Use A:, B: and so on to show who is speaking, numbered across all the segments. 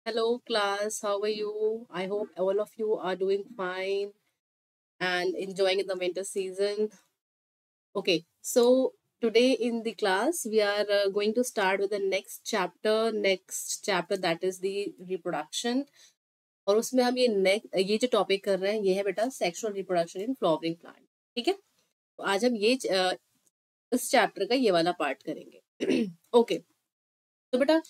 A: Hello, class. How are you? I hope all of you are doing fine and enjoying the winter season. Okay, so today in the class, we are going to start with the next chapter. Next chapter that is the reproduction. और उसमें हम ये जो topic कर रहे हैं ये है बेटा sexual reproduction in flowering plant. ठीक है, तो आज हम इस चैप्टर का ये वाला पार्ट करेंगे. ओके, तो बेटा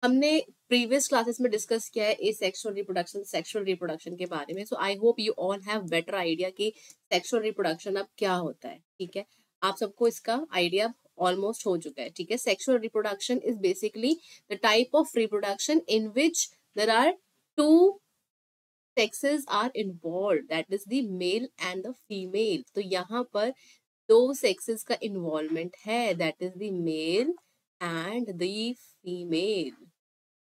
A: हमने प्रीवियस क्लासेस में डिस्कस किया है ए सेक्सुअल रिप्रोडक्शन के बारे में. So I hope you all have better idea कि सेक्सुअल रिप्रोडक्शन अब क्या होता है. ठीक है, आप सबको इसका आइडिया ऑलमोस्ट हो चुका है. ठीक है, sexual reproduction is basically the type of reproduction in which there are two sexes are involved, that is the male and the female. तो यहाँ पर दो sexes का involvement है, that is the male and the female.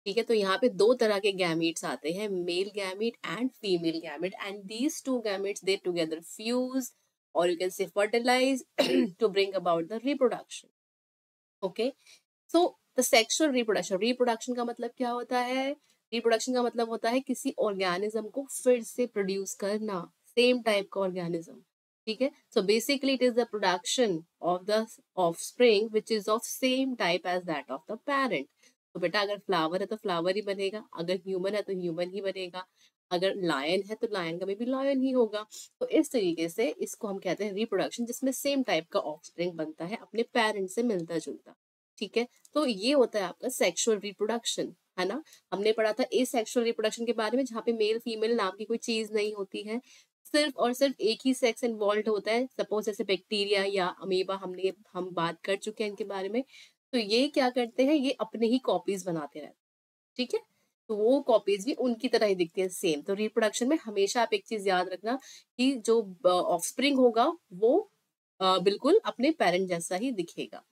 A: ठीक है, तो यहाँ पे दो तरह के गैमीट्स आते हैं, male gamete and female gamete, and these two gametes they together fuse और you can say fertilize to bring about the reproduction. Okay, so the sexual reproduction का मतलब क्या होता है? रिप्रोडक्शन का मतलब होता है किसी ऑर्गेनिज्म को फिर से प्रोड्यूस करना, सेम टाइप का ऑर्गेनिज्म. ठीक है, so basically it is the production of the offspring which is of same type as that of the parent. तो बेटा अगर फ्लावर है तो फ्लावर ही बनेगा, अगर ह्यूमन है तो ह्यूमन ही बनेगा, अगर लायन है तो लायन का भी लायन ही होगा. तो इस तरीके से इसको हम कहते हैं रिप्रोडक्शन, जिसमें सेम टाइप का ऑफस्प्रिंग बनता है अपने पेरेंट से मिलता जुलता. ठीक है, तो ये होता है आपका सेक्सुअल रिप्रोडक्शन, है ना. हमने पढ़ा था ए सेक्सुअल रिप्रोडक्शन के बारे में, जहाँ पे मेल फीमेल नाम की कोई चीज नहीं होती है, सिर्फ और सिर्फ एक ही सेक्स इन्वॉल्व होता है. सपोज जैसे बैक्टीरिया या अमीबा, हम बात कर चुके हैं इनके बारे में. तो ये क्या करते हैं, ये अपने ही कॉपीज बनाते रहते हैं. ठीक है, तो वो कॉपीज भी उनकी तरह ही दिखती है सेम. तो रिप्रोडक्शन में हमेशा आप एक चीज याद रखना कि जो ऑफस्प्रिंग होगा वो बिल्कुल अपने पेरेंट जैसा ही दिखेगा.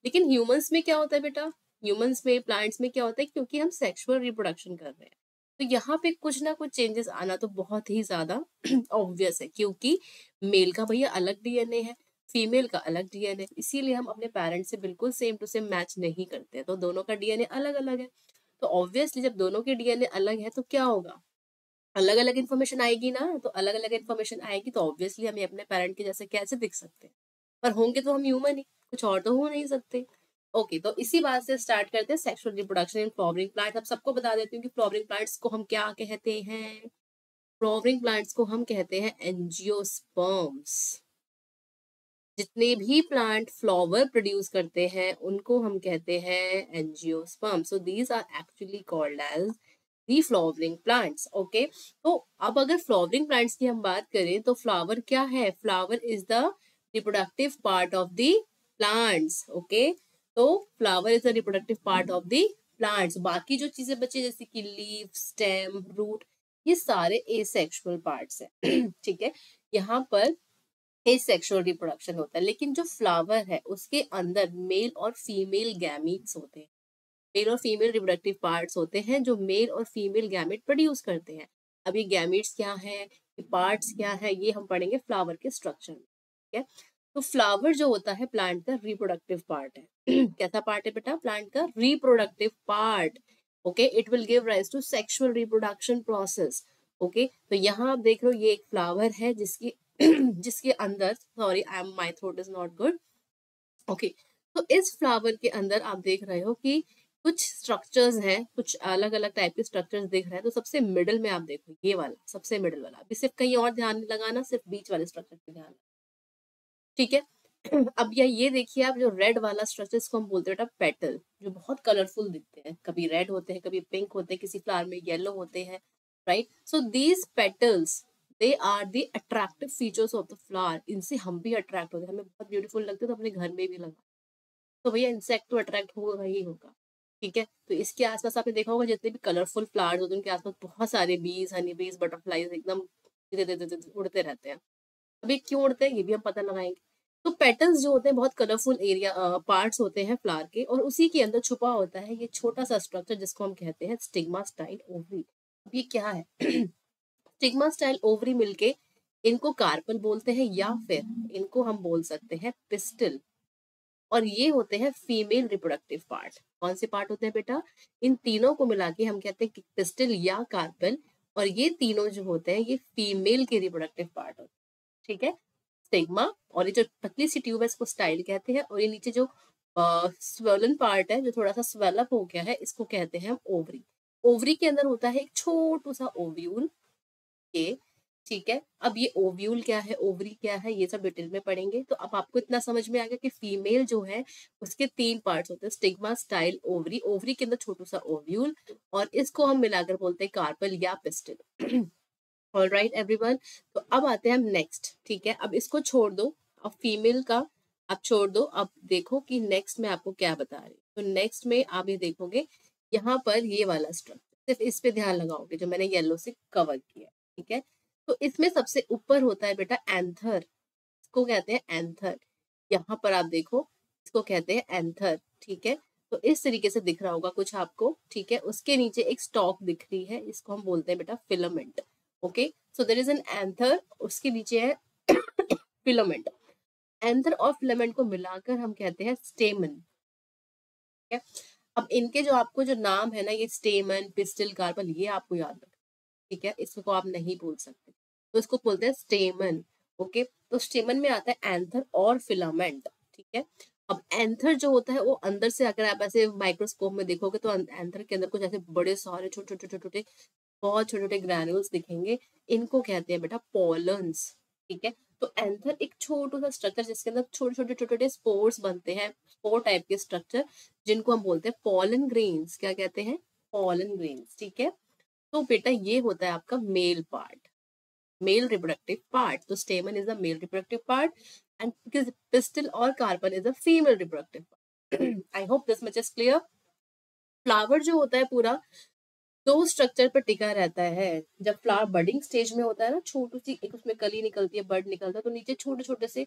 A: लेकिन ह्यूमंस में क्या होता है बेटा, ह्यूमंस में प्लांट्स में क्या होता है, क्योंकि हम सेक्सुअल रिप्रोडक्शन कर रहे हैं तो यहाँ पे कुछ ना कुछ चेंजेस आना तो बहुत ही ज्यादा ऑब्वियस है, क्योंकि मेल का भैया अलग डीएनए है, फीमेल का अलग डीएनए, इसीलिए हम अपने पेरेंट्स से बिल्कुल सेम टू सेम मैच नहीं करते हैं. तो दोनों का डीएनए अलग अलग है. तो ऑब्वियसली जब दोनों के डीएनए अलग है तो क्या होगा, अलग अलग इन्फॉर्मेशन आएगी ना. तो अलग अलग इन्फॉर्मेशन आएगी तो ऑब्वियसली हमें अपने पेरेंट के जैसे कैसे दिख सकते हैं, पर होंगे तो हम ह्यूमन ही, कुछ और तो हो नहीं सकते. ओके, तो इसी बात से स्टार्ट करते हैं sexual reproduction in flowering plant. अब सबको बता देती हूँ कि फ्लावरिंग प्लांट्स को हम क्या कहते हैं. फ्लावरिंग प्लांट्स को हम कहते हैं एंजियोस्पर्म्स. जितने भी प्लांट फ्लावर प्रोड्यूस करते हैं उनको हम कहते हैं angiosperm. So these are actually called as the flowering plants. Okay, तो अब अगर फ्लावरिंग प्लांट्स की हम बात करें तो फ्लावर क्या है, flower is the reproductive part of the plants. Okay, तो flower is the reproductive part of the plants. बाकी जो चीजें बची जैसे कि लीफ, स्टेम, रूट, ये सारे एसेक्सुअल पार्ट्स हैं. ठीक है, यहाँ पर सेक्सुअल रिप्रोडक्शन होता है. लेकिन जो फ्लावर है उसके अंदर मेल और फीमेल गैमीट्स होते हैं, मेल और फीमेल रिप्रोडक्टिव पार्ट्स होते हैं जो मेल और फीमेल गैमेट प्रोड्यूस करते हैं. अब ये गैमेट्स क्या है, ये पार्ट्स क्या है, ये हम पढ़ेंगे फ्लावर के स्ट्रक्चर में. ठीक है, तो फ्लावर जो होता है प्लांट का रिप्रोडक्टिव पार्ट है. कैसा पार्ट है बेटा, प्लांट का reproductive part. Okay, it will give rise to sexual reproduction process. Okay, तो यहाँ आप देख रहे हो ये एक फ्लावर है जिसकी जिसके अंदर, sorry I am, my throat is not good. Okay, तो इस फ्लावर के अंदर आप देख रहे हो कि कुछ स्ट्रक्चर्स हैं, कुछ अलग अलग टाइप के स्ट्रक्चर्स दिख रहे हैं. तो सबसे मिडिल में आप देखो ये वाला, सबसे मिडिल वाला, अभी सिर्फ कहीं और ध्यान नहीं लगाना, सिर्फ बीच वाले स्ट्रक्चर पे ध्यान. ठीक है, अब ये देखिए आप, जो रेड वाला स्ट्रक्चर इसको हम बोलते हैं बेटा पेटल, जो बहुत कलरफुल दिखते हैं, कभी रेड होते हैं, कभी पिंक होते हैं, किसी फ्लावर में येलो होते हैं. Right, so these petals they are the attractive features of the flower. इनसे हम भी अट्रैक्ट होते हैं, हमें बहुत ब्यूटीफुल लगते हैं तो अपने घर में भी लगा, तो भैया इंसेक्ट तो अट्रैक्ट होगा ही होगा. ठीक है, तो इसके आसपास आपने देखा होगा जितने भी कलरफुल फ्लावर्स होते हैं उनके आसपास बहुत सारे बीज, हनी बीज, बटरफ्लाईज एकदम उड़ते रहते हैं. अभी क्यों उड़ते हैं ये भी हम पता लगाएंगे. तो पेटल्स जो होते हैं बहुत कलरफुल एरिया पार्ट्स होते हैं फ्लावर के, और उसी के अंदर छुपा होता है ये छोटा सा स्ट्रक्चर जिसको हम कहते हैं स्टिग्मा स्टाइल ओवरी. अब ये क्या है, स्टिग्मा स्टाइल ओवरी मिलके इनको कार्पल बोलते हैं, या फिर इनको हम बोल सकते हैं पिस्टल, और ये होते हैं फीमेल रिप्रोडक्टिव पार्ट. कौन से पार्ट होते हैं बेटा? इन तीनों को मिला के हम कहते हैं कि पिस्टल या कार्पेल, और ये तीनों जो होते हैं ये फीमेल के रिप्रोडक्टिव पार्ट होते हैं, ठीक है? स्टिग्मा, और ये जो पतली सी ट्यूब है इसको स्टाइल कहते हैं, और ये नीचे जो स्वेलन पार्ट है जो थोड़ा सा स्वेलअप हो गया है इसको कहते हैं हम ओवरी। ओवरी के अंदर होता है एक छोटू सा ओव्यूल, ये ठीक है। अब ये ओव्यूल क्या है, ओवरी क्या है, ये सब डिटेल में पढ़ेंगे। तो अब आपको इतना समझ में आ गया कि फीमेल जो है उसके 3 पार्ट्स होते हैं, स्टिग्मा, स्टाइल, ओवरी। ओवरी के अंदर छोटू सा ओव्यूल, और इसको हम मिलाकर बोलते हैं कार्पल या पिस्टल। ऑलराइट एवरीवन, तो अब आते हैं हम नेक्स्ट, ठीक है? अब इसको छोड़ दो, अब फीमेल का आप छोड़ दो। अब देखो कि नेक्स्ट में आपको क्या बता रही हूँ। तो नेक्स्ट में आप ये देखोगे यहाँ पर ये वाला स्ट्रक्चर, सिर्फ इस पे ध्यान लगाओगे जो मैंने येलो से कवर किया, ठीक है? तो इसमें सबसे ऊपर होता है बेटा एंथर, इसको कहते हैं एंथर। यहाँ पर आप देखो इसको कहते हैं एंथर, ठीक है? तो इस तरीके से दिख रहा होगा कुछ आपको, ठीक है? उसके नीचे एक स्टॉक दिख रही है, इसको हम बोलते हैं बेटा filament. Okay, so there is an anther, उसके नीचे है फिलामेंट। एंथर और फिलामेंट को मिलाकर हम कहते हैं स्टेमन, ठीक है? अब इनके जो आपको जो नाम है ना, ये स्टेमन, पिस्टल, कार्पल, ये आपको याद रखना, ठीक है? इसको आप नहीं भूल सकते, तो इसको बोलते हैं स्टेमन। ओके, तो स्टेमन में आता है एंथर और फिलामेंट, ठीक है? अब एंथर जो होता है वो अंदर से, अगर आप ऐसे माइक्रोस्कोप में देखोगे तो एंथर के अंदर कुछ ऐसे बड़े सारे छोटे छोटे छोटे छोटे बहुत छोटे छोटे ग्रैन्यूल्स दिखेंगे, इनको कहते हैं बेटा पॉलन्स, ठीक है? तो एंथर एक छोटा सा स्ट्रक्चर जिसके अंदर छोटे छोटे छोटे छोटे स्पोर्स बनते हैं, स्पोर टाइप के स्ट्रक्चर, जिनको हम बोलते हैं पॉलन ग्रेन्स। क्या कहते हैं? पॉलन ग्रेन्स, ठीक है? तो बेटा ये होता है आपका male part, male reproductive part. तो stamen is the male reproductive part and pistil और carpel is the female reproductive part. I hope this much is clear. Flower जो होता है पूरा 2 स्ट्रक्चर पर टिका रहता है। जब फ्लावर बडिंग स्टेज में होता है ना, छोटी सी एक उसमें कली निकलती है, बड निकलता है, तो नीचे छोटे छोटे से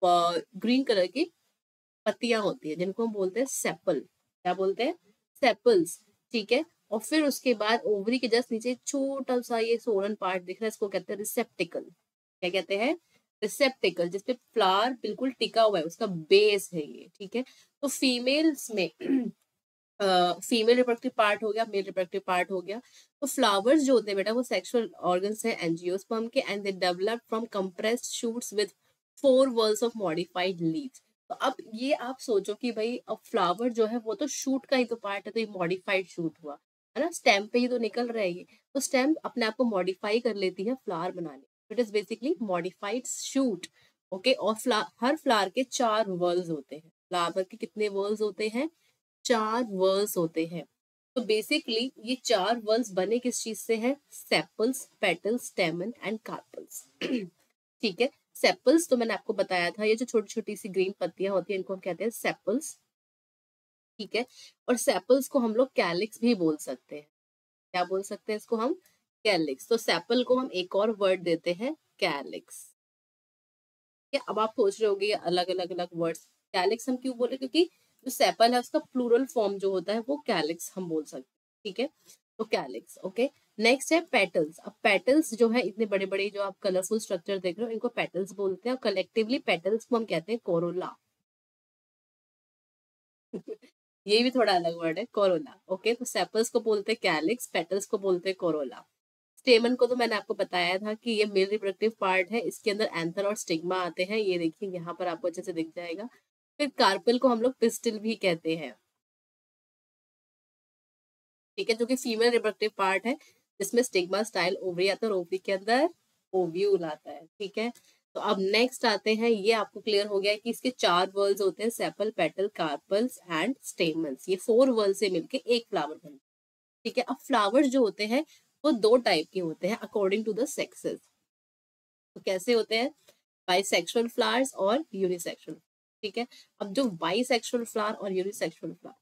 A: ग्रीन कलर की पत्तियां होती है जिनको हम बोलते हैं सेपल। क्या बोलते हैं? सेपल्स, ठीक है? और फिर उसके बाद ओवरी के जस्ट नीचे एक छोटा सा ये सोलन पार्ट दिख रहा है, इसको कहते हैं रिसेप्टिकल। क्या कहते हैं? रिसेप्टिकल, जिसपे फ्लावर बिल्कुल टिका हुआ है, उसका बेस है ये, ठीक है? तो फीमेल्स में फीमेल रिप्रोडक्टिव पार्ट हो गया, मेल रिप्रोडक्टिव पार्ट हो गया। तो फ्लावर्स जो होते हैं बेटा वो सेक्सुअल ऑर्गन्स है एंजियोस्पर्म के, and they develop from compressed shoots with 4 whorls of modified leaves. तो अब ये आप सोचो कि भाई अब फ्लावर जो है वो तो शूट का ही तो पार्ट है, तो ये मॉडिफाइड शूट हुआ है ना, स्टेम पे ही तो निकल रहा है ये। तो स्टेम अपने आप को मॉडिफाई कर लेती है फ्लावर बनाने, it is basically modified shoot. Okay, और हर फ्लावर के 4 whorls होते हैं। फ्लावर के कितने whorls होते हैं? 4 whorls होते हैं। तो बेसिकली ये 4 whorls बने किस चीज से हैं? Sepals, petals, स्टेमन and carpals. ठीक है, सेपल्स तो मैंने आपको बताया था, ये जो छोटी छोटी सी ग्रीन पत्तियां होती है इनको हम कहते हैं सेपल्स, ठीक है? और सेपल्स को हम लोग कैलिक्स भी बोल सकते हैं। क्या बोल सकते हैं इसको हम? कैलिक्स। तो सेपल को हम एक और वर्ड देते हैं कैलिक्स। अब आप सोच रहे होगे अलग अलग अलग वर्ड्स, कैलिक्स हम क्यों बोले? क्योंकि जो सेपल है उसका प्लूरल फॉर्म जो होता है वो कैलिक्स हम बोल सकते हैं, ठीक है? तो कैलिक्स। ओके, नेक्स्ट है पेटल्स। अब पेटल्स जो है इतने बड़े बड़े जो आप कलरफुल स्ट्रक्चर देख रहे हो इनको पेटल्स बोलते हैं, और कलेक्टिवली पेटल्स को हम कहते हैं कोरोला। ये भी थोड़ा अलग वर्ड है, कोरोला। ओके, तो सेपल्स को बोलते हैं कैलिक्स, पेटल्स को बोलते हैं कोरोला। स्टेमन को तो मैंने आपको बताया था कि ये मेल रिप्रोडक्टिव पार्ट है, इसके अंदर एंथर और स्टिग्मा आते हैं, ये देखिए यहाँ पर आपको अच्छे से दिख जाएगा। फिर कार्पल को हम लोग पिस्टिल भी कहते हैं, ठीक है, जो कि फीमेल रिप्रोडक्टिव पार्ट है, जिसमें स्टिग्मा, स्टाइल, ओवरी आता है, और ओवरी के अंदर ओव्यूल आता है, ठीक है? तो अब नेक्स्ट आते हैं, ये आपको क्लियर हो गया है कि इसके 4 वर्ल्स होते हैं, sepal, petal, carpels and stamens. ये 4 वर्ल्स से मिलके एक फ्लावर बनता है, ठीक है? अब फ्लावर्स जो होते हैं वो 2 टाइप के होते हैं अकॉर्डिंग टू द सेक्सेस। तो कैसे होते हैं? बाइसेक्सुअल फ्लावर्स और यूनिसेक्सुअल, ठीक है? अब जो बाइसेक्सुअल फ्लावर और यूनिसेक्सुअल फ्लावर,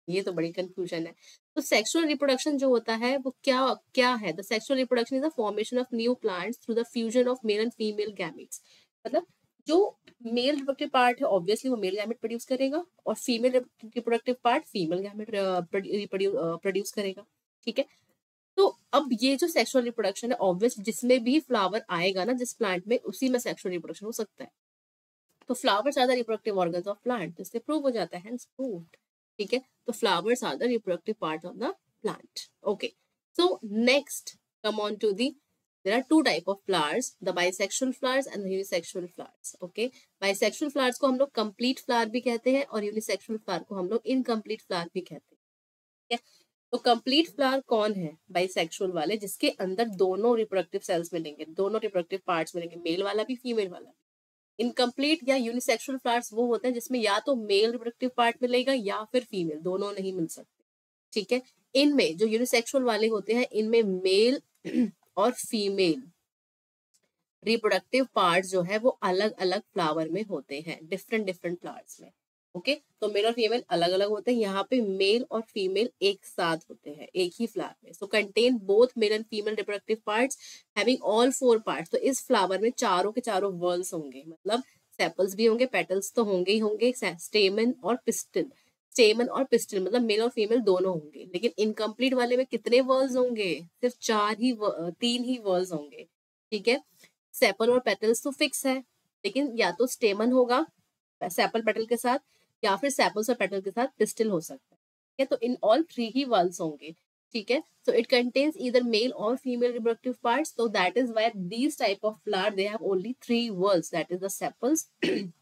A: ये तो बड़ी कंफ्यूजन है। तो सेक्सुअल रिप्रोडक्शन जो होता है वो क्या क्या है? The sexual reproduction is the formation of new plants through the fusion of male and female gametes. मतलब जो मेल रिप्रोडक्टिव पार्ट है ऑब्वियसली वो मेल गैमेट प्रोड्यूस करेगा, और female reproductive part female gamete produce करेगा, ठीक है? तो अब ये जो सेक्सुअल रिप्रोडक्शन है ऑब्वियस जिसमें भी फ्लावर आएगा ना जिस प्लांट में, उसी में सेक्सुअल रिप्रोडक्शन हो सकता है। तो flowers are the reproductive organs of plant, जिससे प्रूव हो जाता है, हेंस प्रूव्ड। ठीक है, तो flowers are the reproductive part of the plant. Okay, so next come on to the, there are two type of flowers, the bisexual flowers and the unisexual flowers. Okay, bisexual flowers को हम लोग complete flower भी कहते हैं और unisexual flower को हम लोग incomplete flower भी कहते हैं. ठीक है, तो कंप्लीट फ्लावर कौन है? बाइसेक्सुअल वाले, जिसके अंदर दोनों रिप्रोडक्टिव सेल्स मिलेंगे, दोनों रिप्रोडक्टिव पार्ट्स मिलेंगे, मेल वाला भी फीमेल वाला भी. इनकम्प्लीट या यूनिसेक्सुअल फ्लावर्स वो होते हैं जिसमें या तो मेल रिप्रोडक्टिव पार्ट मिलेगा या फिर फीमेल, दोनों नहीं मिल सकते. ठीक है, इनमें जो यूनिसेक्सुअल वाले होते हैं इनमें मेल और फीमेल रिप्रोडक्टिव पार्ट्स जो है वो अलग अलग फ्लावर में होते हैं, डिफरेंट डिफरेंट फ्लावर्स में. ओके, तो मेल और फीमेल अलग अलग होते हैं, यहाँ पे मेल और फीमेल एक साथ होते हैं एक ही फ्लावर में. So contain both male and female reproductive parts having all 4 parts. तो इस फ्लावर में चारों के चारों वर्ल्स होंगे, मतलब सेपल्स भी होंगे, पेटल्स तो होंगे ही होंगे, स्टेमन और पिस्टल. स्टेमन और पिस्टल मतलब मेल और फीमेल दोनों होंगे. लेकिन इनकम्प्लीट वाले में कितने वर्ल्स होंगे? सिर्फ 3 ही वर्ल्स होंगे. ठीक है, सेपल और पेटल्स तो फिक्स है, लेकिन या तो स्टेमन होगा सेपल पेटल के साथ या फिर सेपल्स और पेटल के साथ पिस्टल हो सकता है. ठीक है, तो इन ऑल 3 ही वर्ल्स होंगे. ठीक है, so it contains either male और female reproductive parts. So that is why these type of flower they have only 3 whorls, that is the sepals,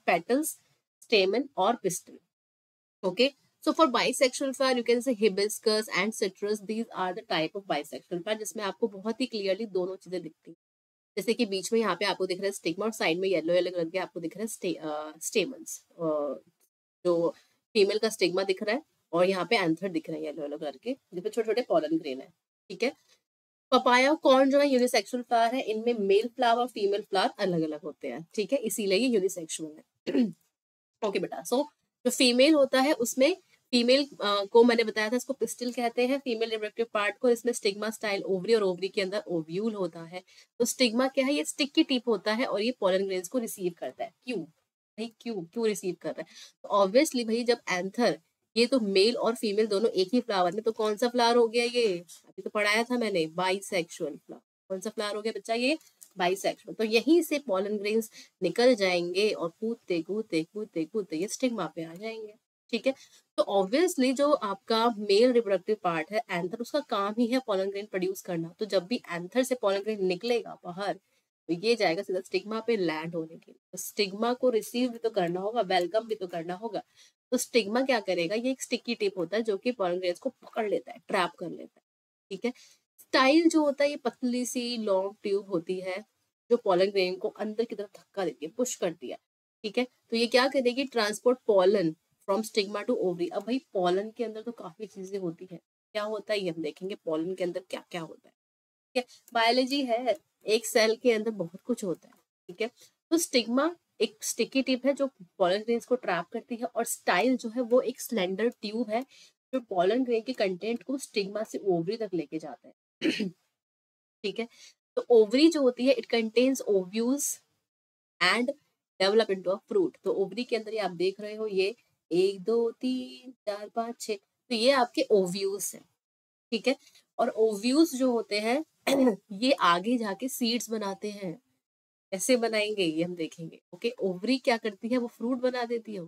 A: petals, stamen or pistil. Okay, so for bisexual flower you can say hibiscus and citrus. These are the type of bisexual flower जिसमें आपको बहुत ही clearly दोनों चीजें दिखती हैं. जैसे कि बीच में यहाँ पे आपको दिख रहा है स्टिग्मा और साइड में येलो येलो कलर के आपको दिख रहा है स्टेमन्स. जो फीमेल का स्टिग्मा दिख रहा है और यहाँ पे एंथर दिख रहे हैं येलो येलो कलर के, जिसपे छोटे छोटे पॉलन ग्रेन है. ठीक है, पपाया कॉर्न जो है यूनिसेक्सुअल फ्लावर है, इनमें मेल फ्लावर और फीमेल फ्लावर अलग अलग होते हैं. ठीक है, इसीलिए ये यूनिसेक्सुअल है. ओके बेटा, सो जो फीमेल होता है उसमें फीमेल को मैंने बताया था इसको पिस्टल कहते हैं, फीमेल रिप्रोडक्टिव पार्ट को. इसमें स्टिग्मा स्टाइल ओवरी और ओवरी के अंदर ओव्यूल होता है. तो स्टिग्मा क्या है? ये स्टिक की टिप होता है और ये पोलन ग्रेन्स को रिसीव करता है. क्यों भाई, क्यों क्यों रिसीव कर रहा है? तो ऑब्वियसली भाई जब एंथर, ये तो मेल और फीमेल दोनों एक ही फ्लावर में, तो कौन सा फ्लावर हो गया ये? अभी तो पढ़ाया था मैंने, बाइसेक्सुअल फ्लावर. कौन सा फ्लावर हो गया बच्चा? ये बाइसेक्सुअल. तो यहीं से पोलन ग्रेन्स निकल जाएंगे और कूदते कूदते कूदते कूदते ये स्टिग्मा पे आ जाएंगे. ठीक है, तो ऑब्वियसली जो आपका मेल रिप्रोडक्टिव पार्ट है एंथर, उसका काम ही है पोलन ग्रेन प्रोड्यूस करना. तो जब भी एंथर से पोलन ग्रेन निकलेगा बाहर, तो ये जाएगा सीधा स्टिग्मा पे लैंड होने के लिए. तो स्टिग्मा को रिसीव भी तो करना होगा, वेलकम भी तो करना होगा. तो स्टिग्मा क्या करेगा? ये एक स्टिकी टिप होता है जो कि पोलन ग्रेन्स को पकड़ लेता है, ट्रैप कर लेता है. ठीक है, स्टाइल जो होता है ये पतली सी लॉन्ग ट्यूब होती है जो पोलन ग्रेन को अंदर की तरफ धक्का देती है, पुश करती है. ठीक है, तो ये क्या करेगी? Transport pollen from stigma to ovary. अब भाई पोलन के अंदर तो काफी चीजें होती है, क्या होता है ये हम देखेंगे. पोलन के अंदर क्या क्या होता है. ठीक है, बायोलॉजी है, एक सेल के अंदर बहुत कुछ होता है. ठीक है, तो स्टिग्मा एक स्टिकी टिप है जो पोलन ग्रेन्स को ट्रैप करती है, और स्टाइल जो है वो एक स्लेंडर ट्यूब है जो पोलन ग्रेन के कंटेंट को स्टिग्मा से ओवरी तक लेके जाता है. ठीक है, तो ओवरी जो होती है it contains ovules and develop into a fruit. तो ओवरी के अंदर ये आप देख रहे हो, ये 1 2 3 4 5 6, तो ये आपके ओव्यूल्स हैं. ठीक है, और ओव्यूल्स जो होते हैं ये आगे जाके सीड्स बनाते हैं. कैसे बनाएंगे ये हम देखेंगे. ओके, ओवरी क्या करती है? वो फ्रूट बना देती है.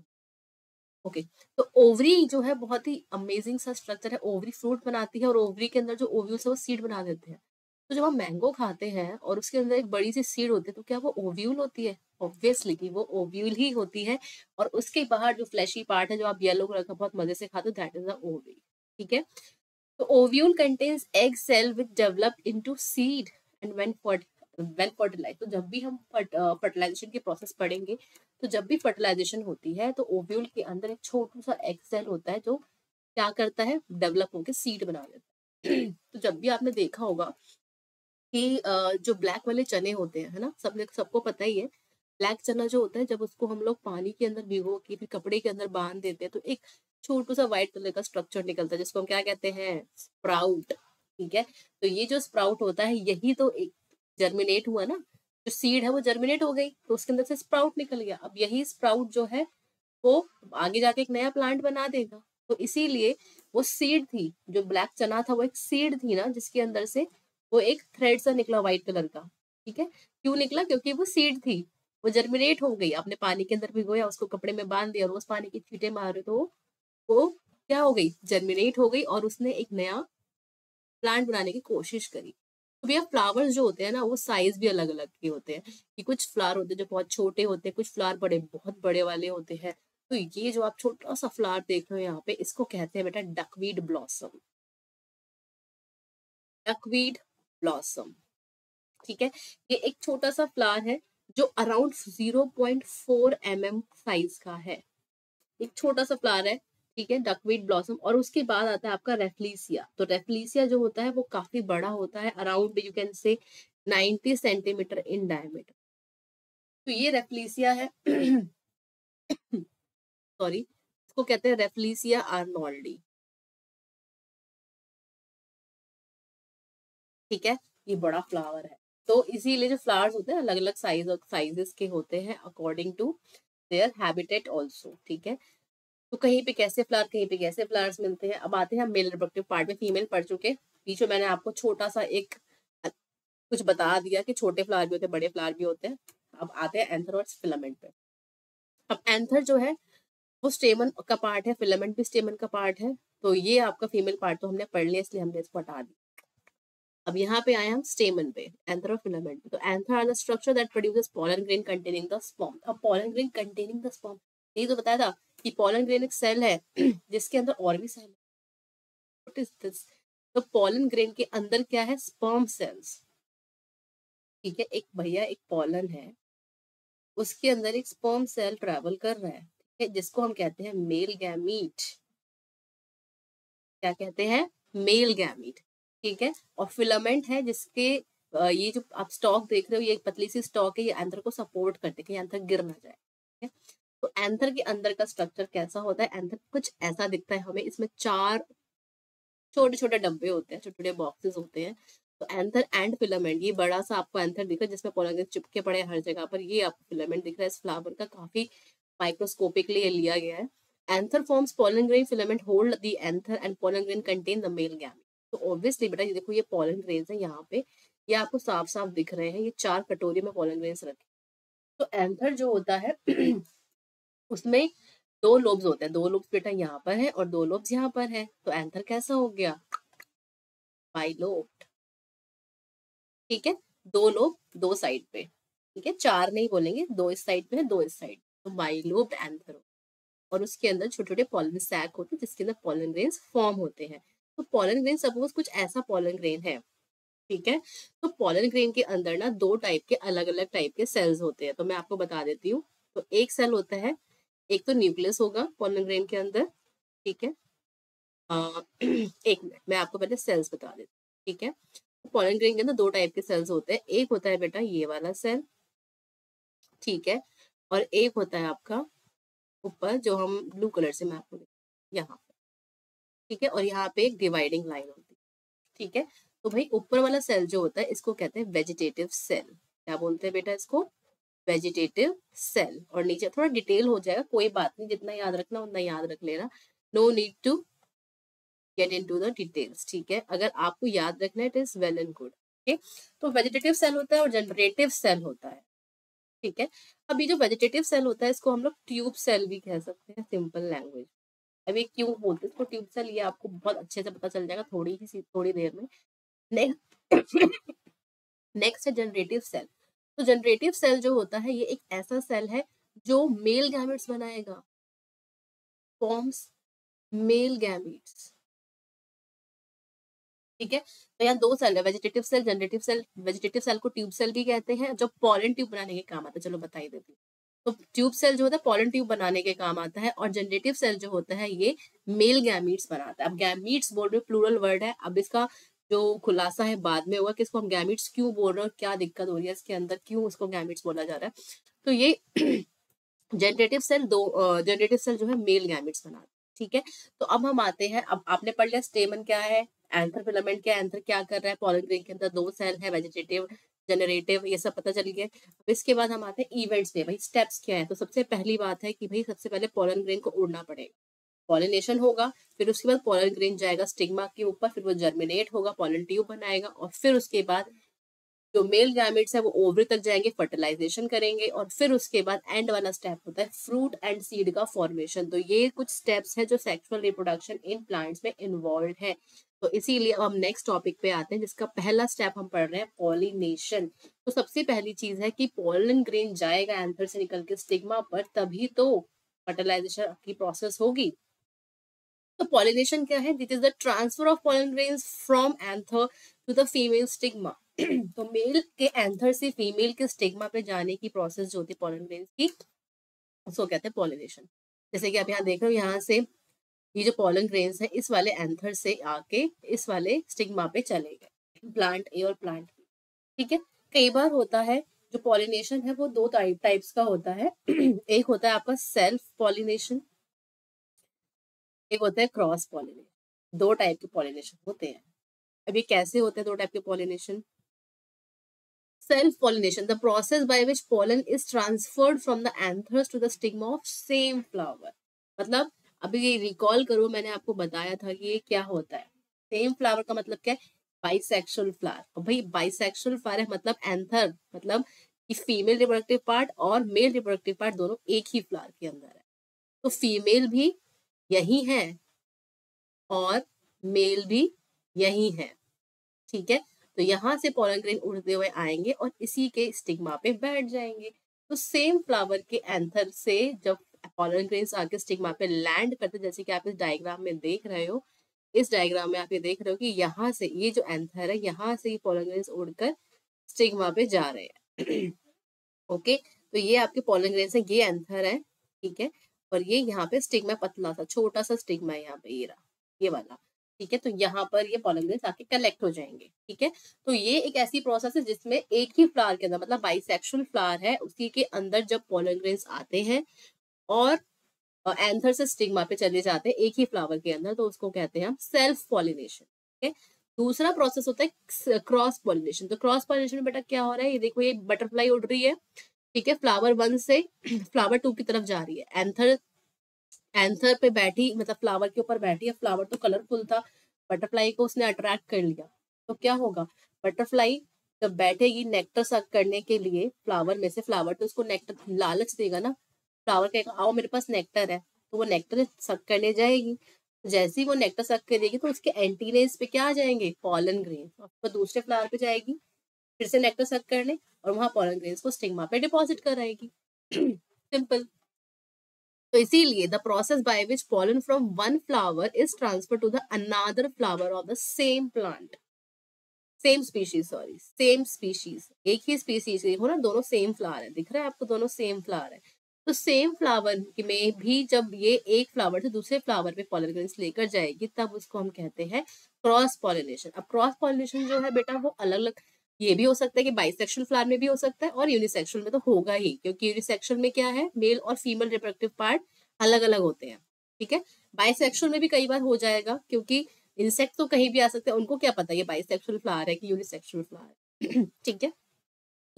A: ओके, तो ओवरी जो है बहुत ही अमेजिंग सा स्ट्रक्चर है. ओवरी फ्रूट बनाती है और ओवरी के अंदर जो ओव्यूल्स है वो सीड बना देते हैं. तो जब हम मैंगो खाते हैं और उसके अंदर एक बड़ी सी सीड होती है, तो क्या वो ओव्यूल होती है? ऑब्वियसली कि वो ओव्यूल ही होती है. और उसके बाहर जो फ्लैशी पार्ट है जो आप येलो कलर का बहुत मजे से खाते हो, दैट इज द ओवरी. ठीक है, तो ovule contains egg cell which develop into seed and when fertilise. तो जब भी हम फर्टिलाइजेशन की प्रोसेस पढ़ेंगे, तो जब भी फर्टिलाइजेशन होती है तो ओव्यूल के अंदर एक छोटा सा एग सेल होता है जो क्या करता है? डेवलप होकर सीड बना देता है. तो जब भी आपने देखा होगा कि जो ब्लैक वाले चने होते हैं, है ना, सबको पता ही है. ब्लैक चना जो होता है जब उसको हम लोग पानी के अंदर भिगो के फिर कपड़े के अंदर बांध देते हैं, तो एक छोटू सा व्हाइट कलर का स्ट्रक्चर निकलता है जिसको हम क्या कहते हैं? स्प्राउट. ठीक है, तो ये जो स्प्राउट होता है यही तो एक जर्मिनेट हुआ ना, जो सीड है वो जर्मिनेट हो गई तो उसके अंदर से स्प्राउट निकल गया. अब यही स्प्राउट जो है वो आगे जाके एक नया प्लांट बना देगा. तो इसीलिए वो सीड थी, जो ब्लैक चना था वो एक सीड थी ना, जिसके अंदर से वो एक थ्रेड सा निकला व्हाइट कलर का. ठीक है, क्यों निकला? क्योंकि वो सीड थी, वो जर्मिनेट हो गई. आपने पानी के अंदर भिगोया, उसको कपड़े में बांध दिया, रोज पानी की छींटे मारे तो वो क्या हो गई, जर्मिनेट हो गई और उसने एक नया प्लांट बनाने की कोशिश करी। तो भैया फ्लावर्स जो होते हैं ना वो साइज भी अलग अलग के होते हैं, कि कुछ फ्लावर होते हैं जो बहुत छोटे होते हैं, कुछ फ्लावर बड़े बहुत बड़े वाले होते हैं। तो ये जो आप छोटा सा फ्लावर देख रहे हो यहाँ पे, इसको कहते हैं बेटा डकवीड ब्लॉसम। डकवीड ब्लॉसम, ठीक है। ये एक छोटा सा फ्लावर है जो अराउंड 0.4 mm साइज का है, एक छोटा सा फ्लावर है, ठीक है, डकवीड ब्लॉसम। और उसके बाद आता है आपका रेफलीसिया। तो रेफलीसिया जो होता है वो काफी बड़ा होता है, अराउंड यू कैन से 90 सेंटीमीटर इन डायमीटर। तो ये रेफलीसिया है सॉरी, इसको कहते हैं रेफलीसिया आर्नोल्डी, ठीक है। ये बड़ा फ्लावर है। तो इसीलिए जो फ्लावर्स होते हैं अलग अलग साइज और साइजेस के होते हैं according to their habitat also, ठीक है। तो कहीं पे कैसे फ्लावर, कहीं पे कैसे फ्लावर्स मिलते हैं। अब आते हैं हम मेल रिप्रोडक्टिव पार्ट में, फीमेल पढ़ चुके। बीच में मैंने आपको छोटा सा एक कुछ बता दिया कि छोटे फ्लावर भी होते हैं, बड़े फ्लावर भी होते हैं। अब आते हैं एंथर और फिलामेंट पे। अब एंथर जो है वो स्टेमन का पार्ट है, फिलामेंट भी स्टेमन का पार्ट है। तो ये आपका फीमेल पार्ट तो हमने पढ़ लिया, इसलिए हमने इसको हटा दिया। अब यहाँ पे आए हम स्टेमन पे, एंथर और फिलामेंट पे। तो anther are the structure that produces pollen grain containing the sperm. अब pollen grain containing the sperm, यही तो बताया था कि पोलन ग्रेन एक सेल है जिसके अंदर और भी सेल है। What is this? तो पोलन ग्रेन के अंदर क्या है, स्पर्म सेल्स, ठीक है। एक भैया एक पोलन है, उसके अंदर एक स्पर्म सेल ट्रेवल कर रहा है, ठीक है, जिसको हम कहते हैं मेल गैमीट। क्या कहते हैं, मेल गैमीट, ठीक है। और फिलामेंट है जिसके ये जो आप स्टॉक देख रहे हो, ये एक पतली सी स्टॉक है, ये एंथर को सपोर्ट करते हैं कि एंथर गिर ना जाए, ठीक है। तो एंथर के अंदर का स्ट्रक्चर कैसा होता है, एंथर कुछ ऐसा दिखता है हमें। इसमें 4 छोटे छोटे डब्बे होते हैं, छोटे छोटे बॉक्सेस होते हैं। तो एंथर एंड फिलामेंट, ये बड़ा सा आपको एंथर दिख रहा है जिसमें पोलन चिपके पड़े हैं हर जगह पर। ये आपको फिलामेंट दिख रहा है इस फ्लावर का, काफी माइक्रोस्कोपिकली ये लिया गया है। Anther forms pollen grain, filament hold the anther and pollen grain contain the male gamete. तो ऑब्वियसली बेटा ये देखो, ये पोलन ग्रेन्स है यहाँ पे, ये आपको साफ साफ दिख रहे हैं, ये 4 कटोरी में पोलन ग्रेन्स रखे। तो एंथर जो होता है उसमें 2 लोब्स होते हैं, 2 लोब्स बेटा यहाँ पर है और 2 लोब्स यहाँ पर है। तो एंथर कैसा हो गया, बाइलोब्ड, ठीक है। 2 लोब 2 साइड पे, ठीक है, 4 नहीं बोलेंगे, 2 इस साइड पे है, 2 इस साइड। तो बाइलोब्ड एंथर, और उसके अंदर छोटे छोटे पॉलन सैक होते हैं जिसके अंदर पॉलन ग्रेन्स फॉर्म होते हैं। तो पॉलन ग्रेन सपोज कुछ ऐसा पॉलन ग्रेन है, ठीक है। तो पॉलन ग्रेन के अंदर ना 2 टाइप के अलग अलग टाइप के सेल्स होते हैं, तो मैं आपको बता देती हूँ। तो एक सेल होता है, एक तो न्यूक्लियस होगा पॉलन ग्रेन के अंदर, ठीक है। एक मिनट, मैं आपको पहले सेल्स बता देती हूँ, ठीक है। तो पॉलन ग्रेन के अंदर 2 टाइप के सेल्स होते हैं, एक होता है बेटा ये वाला सेल, ठीक है, और एक होता है आपका ऊपर जो हम ब्लू कलर से मैं आपको यहाँ, ठीक है। और यहाँ पे एक डिवाइडिंग लाइन होती है, ठीक है। तो भाई ऊपर वाला सेल जो होता है इसको कहते हैं वेजिटेटिव सेल। क्या बोलते हैं बेटा इसको, वेजिटेटिव सेल। और नीचे थोड़ा डिटेल हो जाएगा, कोई बात नहीं, जितना याद रखना उतना याद रख लेना, no need to get into the details, ठीक है। अगर आपको याद रखना है it is well and good, ठीक। तो वेजिटेटिव सेल होता है और जनरेटिव सेल होता है, ठीक है। अभी जो वेजिटेटिव सेल होता है इसको हम लोग ट्यूब सेल भी कह सकते हैं, सिंपल लैंग्वेज। अभी क्यों बोलते हैं इसको ट्यूब सेल, ये आपको बहुत अच्छे से पता चल जाएगा थोड़ी देर में। नेक्स्ट नेक्स्ट है जनरेटिव सेल। तो जनरेटिव सेल जो होता है ये एक ऐसा सेल है जो मेल गैमेट्स बनाएगा, फॉर्म्स मेल गैमेट्स, ठीक है। तो यहाँ 2 सेल है, vegetative cell, generative cell. Vegetative cell को ट्यूब सेल भी कहते हैं, जो पॉलन ट्यूब बनाने के काम आता है। चलो बता ही देती हूँ। तो ट्यूब सेल जो होता है पॉलन ट्यूब बनाने के काम आता है, और जनरेटिव सेल जो होता है ये मेल गैमीट्स बनाता है। अब गैमीट्स बोल रहे प्लूरल वर्ड है, अब इसका जो खुलासा है बाद में होगा कि इसको हम गैमीट्स क्यों बोल रहे हैं और क्या दिक्कत हो रही है इसके अंदर, क्यों उसको गैमीट्स बोला जा रहा है। तो ये जनरेटिव सेल जनरेटिव सेल जो है मेल गैमेट्स बनाते हैं, ठीक है। तो अब हम आते हैं, अब आपने पढ़ लिया स्टेमन क्या है, एंथर फिलामेंट क्या है, एंथर क्या कर रहा है, पॉलन ग्रेन के अंदर 2 सेल है, वेजिटेटिव जनरेटिव, ये सब पता चल गया। अब इसके बाद हम आते हैं इवेंट्स में, भाई स्टेप्स क्या है। तो सबसे पहली बात है कि भाई सबसे पहले पॉलन ग्रेन को उड़ना पड़ेगा, पॉलिनेशन होगा, फिर उसके बाद पॉलन ग्रेन जाएगा स्टिग्मा के ऊपर, फिर वो जर्मिनेट होगा, पॉलन ट्यूब बनाएगा, और फिर उसके बाद जो मेल गैमेट्स है वो ओवरी तक जाएंगे, फर्टिलाइजेशन करेंगे, और फिर उसके बाद एंड वाला स्टेप होता है फ्रूट एंड सीड का फॉर्मेशन। तो ये कुछ स्टेप्स हैं जो सेक्सुअल रिप्रोडक्शन इन प्लांट्स में इन्वॉल्व है। तो इसीलिए अब हम नेक्स्ट टॉपिक पे आते हैं, जिसका पहला स्टेप हम पढ़ रहे हैं पॉलिनेशन। तो सबसे पहली चीज है कि पोलन ग्रेन जाएगा एंथर से निकल के स्टिग्मा पर, तभी तो फर्टिलाइजेशन की प्रोसेस होगी। तो पॉलिनेशन क्या है? This is the transfer of pollen grains from anther to the female stigma. तो मेल के एंथर से फीमेल के स्टिग्मा पे जाने की प्रोसेस जो होती है पोलन ग्रेन्स की, उसको कहते हैं पॉलिनेशन। जैसे कि आप यहाँ देख रहे हो, यहाँ से ये जो पोलन ग्रेन्स है इस वाले एंथर से आके इस वाले स्टिग्मा पे चले गए, प्लांट ए और प्लांट बी। ठीक है, कई बार होता है जो पॉलिनेशन है वो दो टाइप्स का होता है। एक होता है आपका सेल्फ पॉलिनेशन, एक होता है क्रॉस पॉलिनेशन। दो टाइप के पॉलिनेशन होते हैं। अब ये कैसे होते हैं दो टाइप के pollination? Self pollination, the process by which pollen is transferred from the anthers to the stigma of same flower। मतलब अभी ये रिकॉल करो, मैंने आपको बताया था कि ये क्या होता है। सेम फ्लावर का मतलब क्या है? Bisexual flower. और भाई बाइसेक्सुअल फ्लावर है मतलब एंथर, मतलब कि फीमेल रिप्रोडक्टिव पार्ट और मेल रिप्रोडक्टिव पार्ट दोनों एक ही फ्लावर के अंदर है। तो फीमेल भी यही है और मेल भी यही है। ठीक है, तो यहाँ से पोलन ग्रेन उड़ते हुए आएंगे और इसी के स्टिग्मा पे बैठ जाएंगे। तो सेम फ्लावर के एंथर से जब पोलन ग्रेन्स आके स्टिग्मा पे लैंड करते, जैसे कि आप इस डायग्राम में देख रहे हो, इस डायग्राम में आप ये देख रहे हो कि यहाँ से ये जो एंथर है, यहाँ से ये पोलन ग्रेन्स उड़कर स्टिग्मा पे जा रहे हैं। ओके, तो ये आपके पोलन ग्रेन्स है, ये एंथर है। ठीक है, और ये यहाँ पे स्टिग्मा, पतला सा छोटा सा स्टिग्मा है यहाँ पे, ये रहा, ये वाला। ठीक है, तो यहाँ पर ये पोलन ग्रेन्स आके कलेक्ट हो जाएंगे। ठीक है, तो ये एक ऐसी प्रोसेस है जिसमें एक ही फ्लावर के अंदर, मतलब बाइसेक्सुअल फ्लावर है, उसी के अंदर जब पोलन ग्रेन्स आते हैं और एंथर से स्टिग्मा पे चले जाते हैं एक ही फ्लावर के अंदर, तो उसको कहते हैं हम सेल्फ पॉलिनेशन। ठीक है, दूसरा प्रोसेस होता है क्रॉस पॉलिनेशन। तो क्रॉस पॉलिनेशन में बेटा क्या हो रहा है? ये देखो, ये बटरफ्लाई उड़ रही है। ठीक है, फ्लावर 1 से फ्लावर 2 की तरफ जा रही है। एंथर पे बैठी, मतलब फ्लावर के ऊपर बैठी है। फ्लावर तो कलरफुल था, बटरफ्लाई को उसने अट्रैक्ट कर लिया। तो क्या होगा? बटरफ्लाई जब बैठेगी नेक्टर सक करने के लिए फ्लावर में से, फ्लावर तो उसको नेक्टर लालच देगा ना, फ्लावर कहेगा आओ मेरे पास नेक्टर है, तो वो नेक्टर सक करने जाएगी। जैसे ही वो नेक्टर सक करेगी तो उसके एंटीनेस पे क्या आ जाएंगे? Pollen grain. तो दूसरे फ्लावर पे जाएगी फिर से नेक्टर सक करने, और वहां पोलन ग्रेन्स को स्टिग्मा पे डिपॉजिट कराएगी। सिंपल। तो इसीलिए the process by which pollen from one flower is transfer to the another flower of the same plant, same species, sorry same species, एक ही स्पीशीज। देखो ना, दोनों सेम फ्लावर है, दिख रहा है आपको, दोनों सेम फ्लावर है। तो सेम फ्लावर में भी जब ये एक फ्लावर से दूसरे फ्लावर पे पोलन ग्रेन्स लेकर जाएगी, तब उसको हम कहते हैं क्रॉस पॉलिनेशन। अब क्रॉस पॉलिनेशन जो है बेटा, वो अलग अलग, ये भी हो सकता है कि बाइसेक्सुअल फ्लावर में भी हो सकता है और यूनिसेक्सुअल में तो होगा ही, क्योंकि यूनिसेक्सुअल में क्या है, मेल और फीमेल रिप्रोडक्टिव पार्ट अलग अलग होते हैं। ठीक है, बाइसेक्सुअल में भी कई बार हो जाएगा, क्योंकि इंसेक्ट तो कहीं भी आ सकते हैं, उनको क्या पता ये बाइसेक्सुअल फ्लावर है कि यूनिसेक्सुअल फ्लावर है। ठीक है,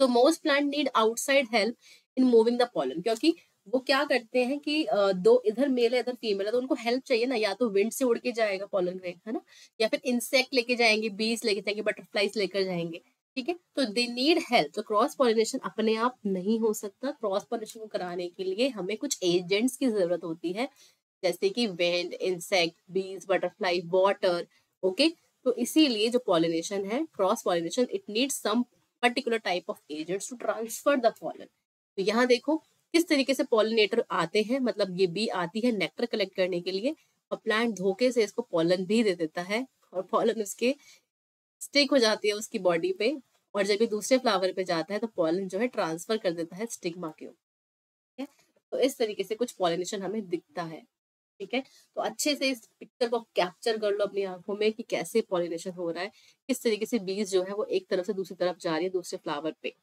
A: तो most plant need outside help in moving the pollen, क्योंकि वो क्या करते हैं कि दो इधर मेल है इधर फीमेल है, तो उनको हेल्प चाहिए ना, या तो विंड से उड़ के जाएगा पोलन ग्रेन, है ना, या फिर इंसेक्ट लेके जाएंगे, बीज लेके जाएंगे, बटरफ्लाइज लेकर जाएंगे। ठीक है, तो दे नीड हेल्प। तो क्रॉस पॉलिनेशन अपने आप नहीं हो सकता, क्रॉस पॉलिनेशन को कराने के लिए हमें कुछ एजेंट्स की जरूरत होती है, जैसे कि wind, insect, bees, butterfly, water. Okay, तो इसीलिए जो पॉलिनेशन है cross pollination, it needs some particular type of agents to transfer the pollen. तो यहाँ देखो किस तरीके से पॉलिनेटर आते हैं, मतलब ये बी आती है नेक्टर कलेक्ट करने के लिए, और प्लांट धोखे से इसको पॉलन भी दे देता है, और पॉलन उसके स्टिक हो जाती है उसकी बॉडी पे, और जब ये दूसरे फ्लावर पे जाता है तो पॉलन जो है ट्रांसफर कर देता है स्टिग्मा के ऊपर। तो इस तरीके से कुछ पॉलिनेशन हमें दिखता है। ठीक है, तो अच्छे से इस पिक्चर को कैप्चर कर लो अपनी आंखों में कि कैसे पॉलिनेशन हो रहा है, किस तरीके से बीज जो है वो एक तरफ से दूसरी तरफ जा रही है दूसरे फ्लावर पे।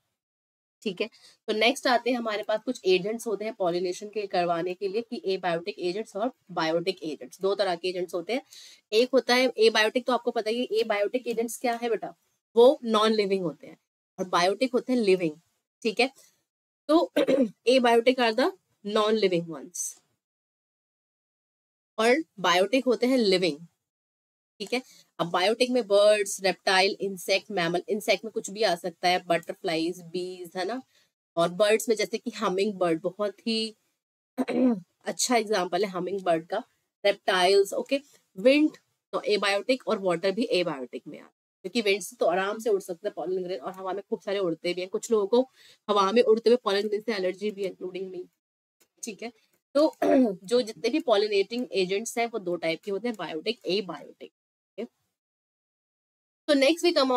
A: ठीक है, तो नेक्स्ट आते हैं, हमारे पास कुछ एजेंट्स होते हैं पॉलिनेशन के करवाने के लिए, कि एबायोटिक एजेंट्स और बायोटिक एजेंट्स। दो तरह के एजेंट्स होते हैं। एक होता है एबायोटिक, तो आपको पता ही है एबायोटिक एजेंट्स क्या है बेटा, वो नॉन लिविंग होते हैं, और बायोटिक होते हैं लिविंग। ठीक है, तो abiotic are the non living ones और बायोटिक होते हैं लिविंग। ठीक है। अब बायोटिक में birds, reptile, insect, mammal, insect में कुछ भी आ सकता है, बटरफ्लाईज, बीज, है ना। और बर्ड्स में जैसे कि हमिंग बर्ड बहुत ही अच्छा एग्जाम्पल है हमिंग बर्ड का। Reptiles, okay. विंड तो एबायोटिक और वाटर भी एबायोटिक में आता है, क्योंकि विंड से तो आराम से उड़ सकता है पॉलन ग्रेन, और हवा में खूब सारे उड़ते भी हैं। कुछ लोगों को हवा में उड़ते हुए पॉलन ग्रेन से एलर्जी भी है, इंक्लूडिंग मी। ठीक है। तो जो जितने भी पॉलिनेटिंग एजेंट्स हैं वो दो टाइप के होते हैं, बायोटिक, एबायोटिक। तो next we come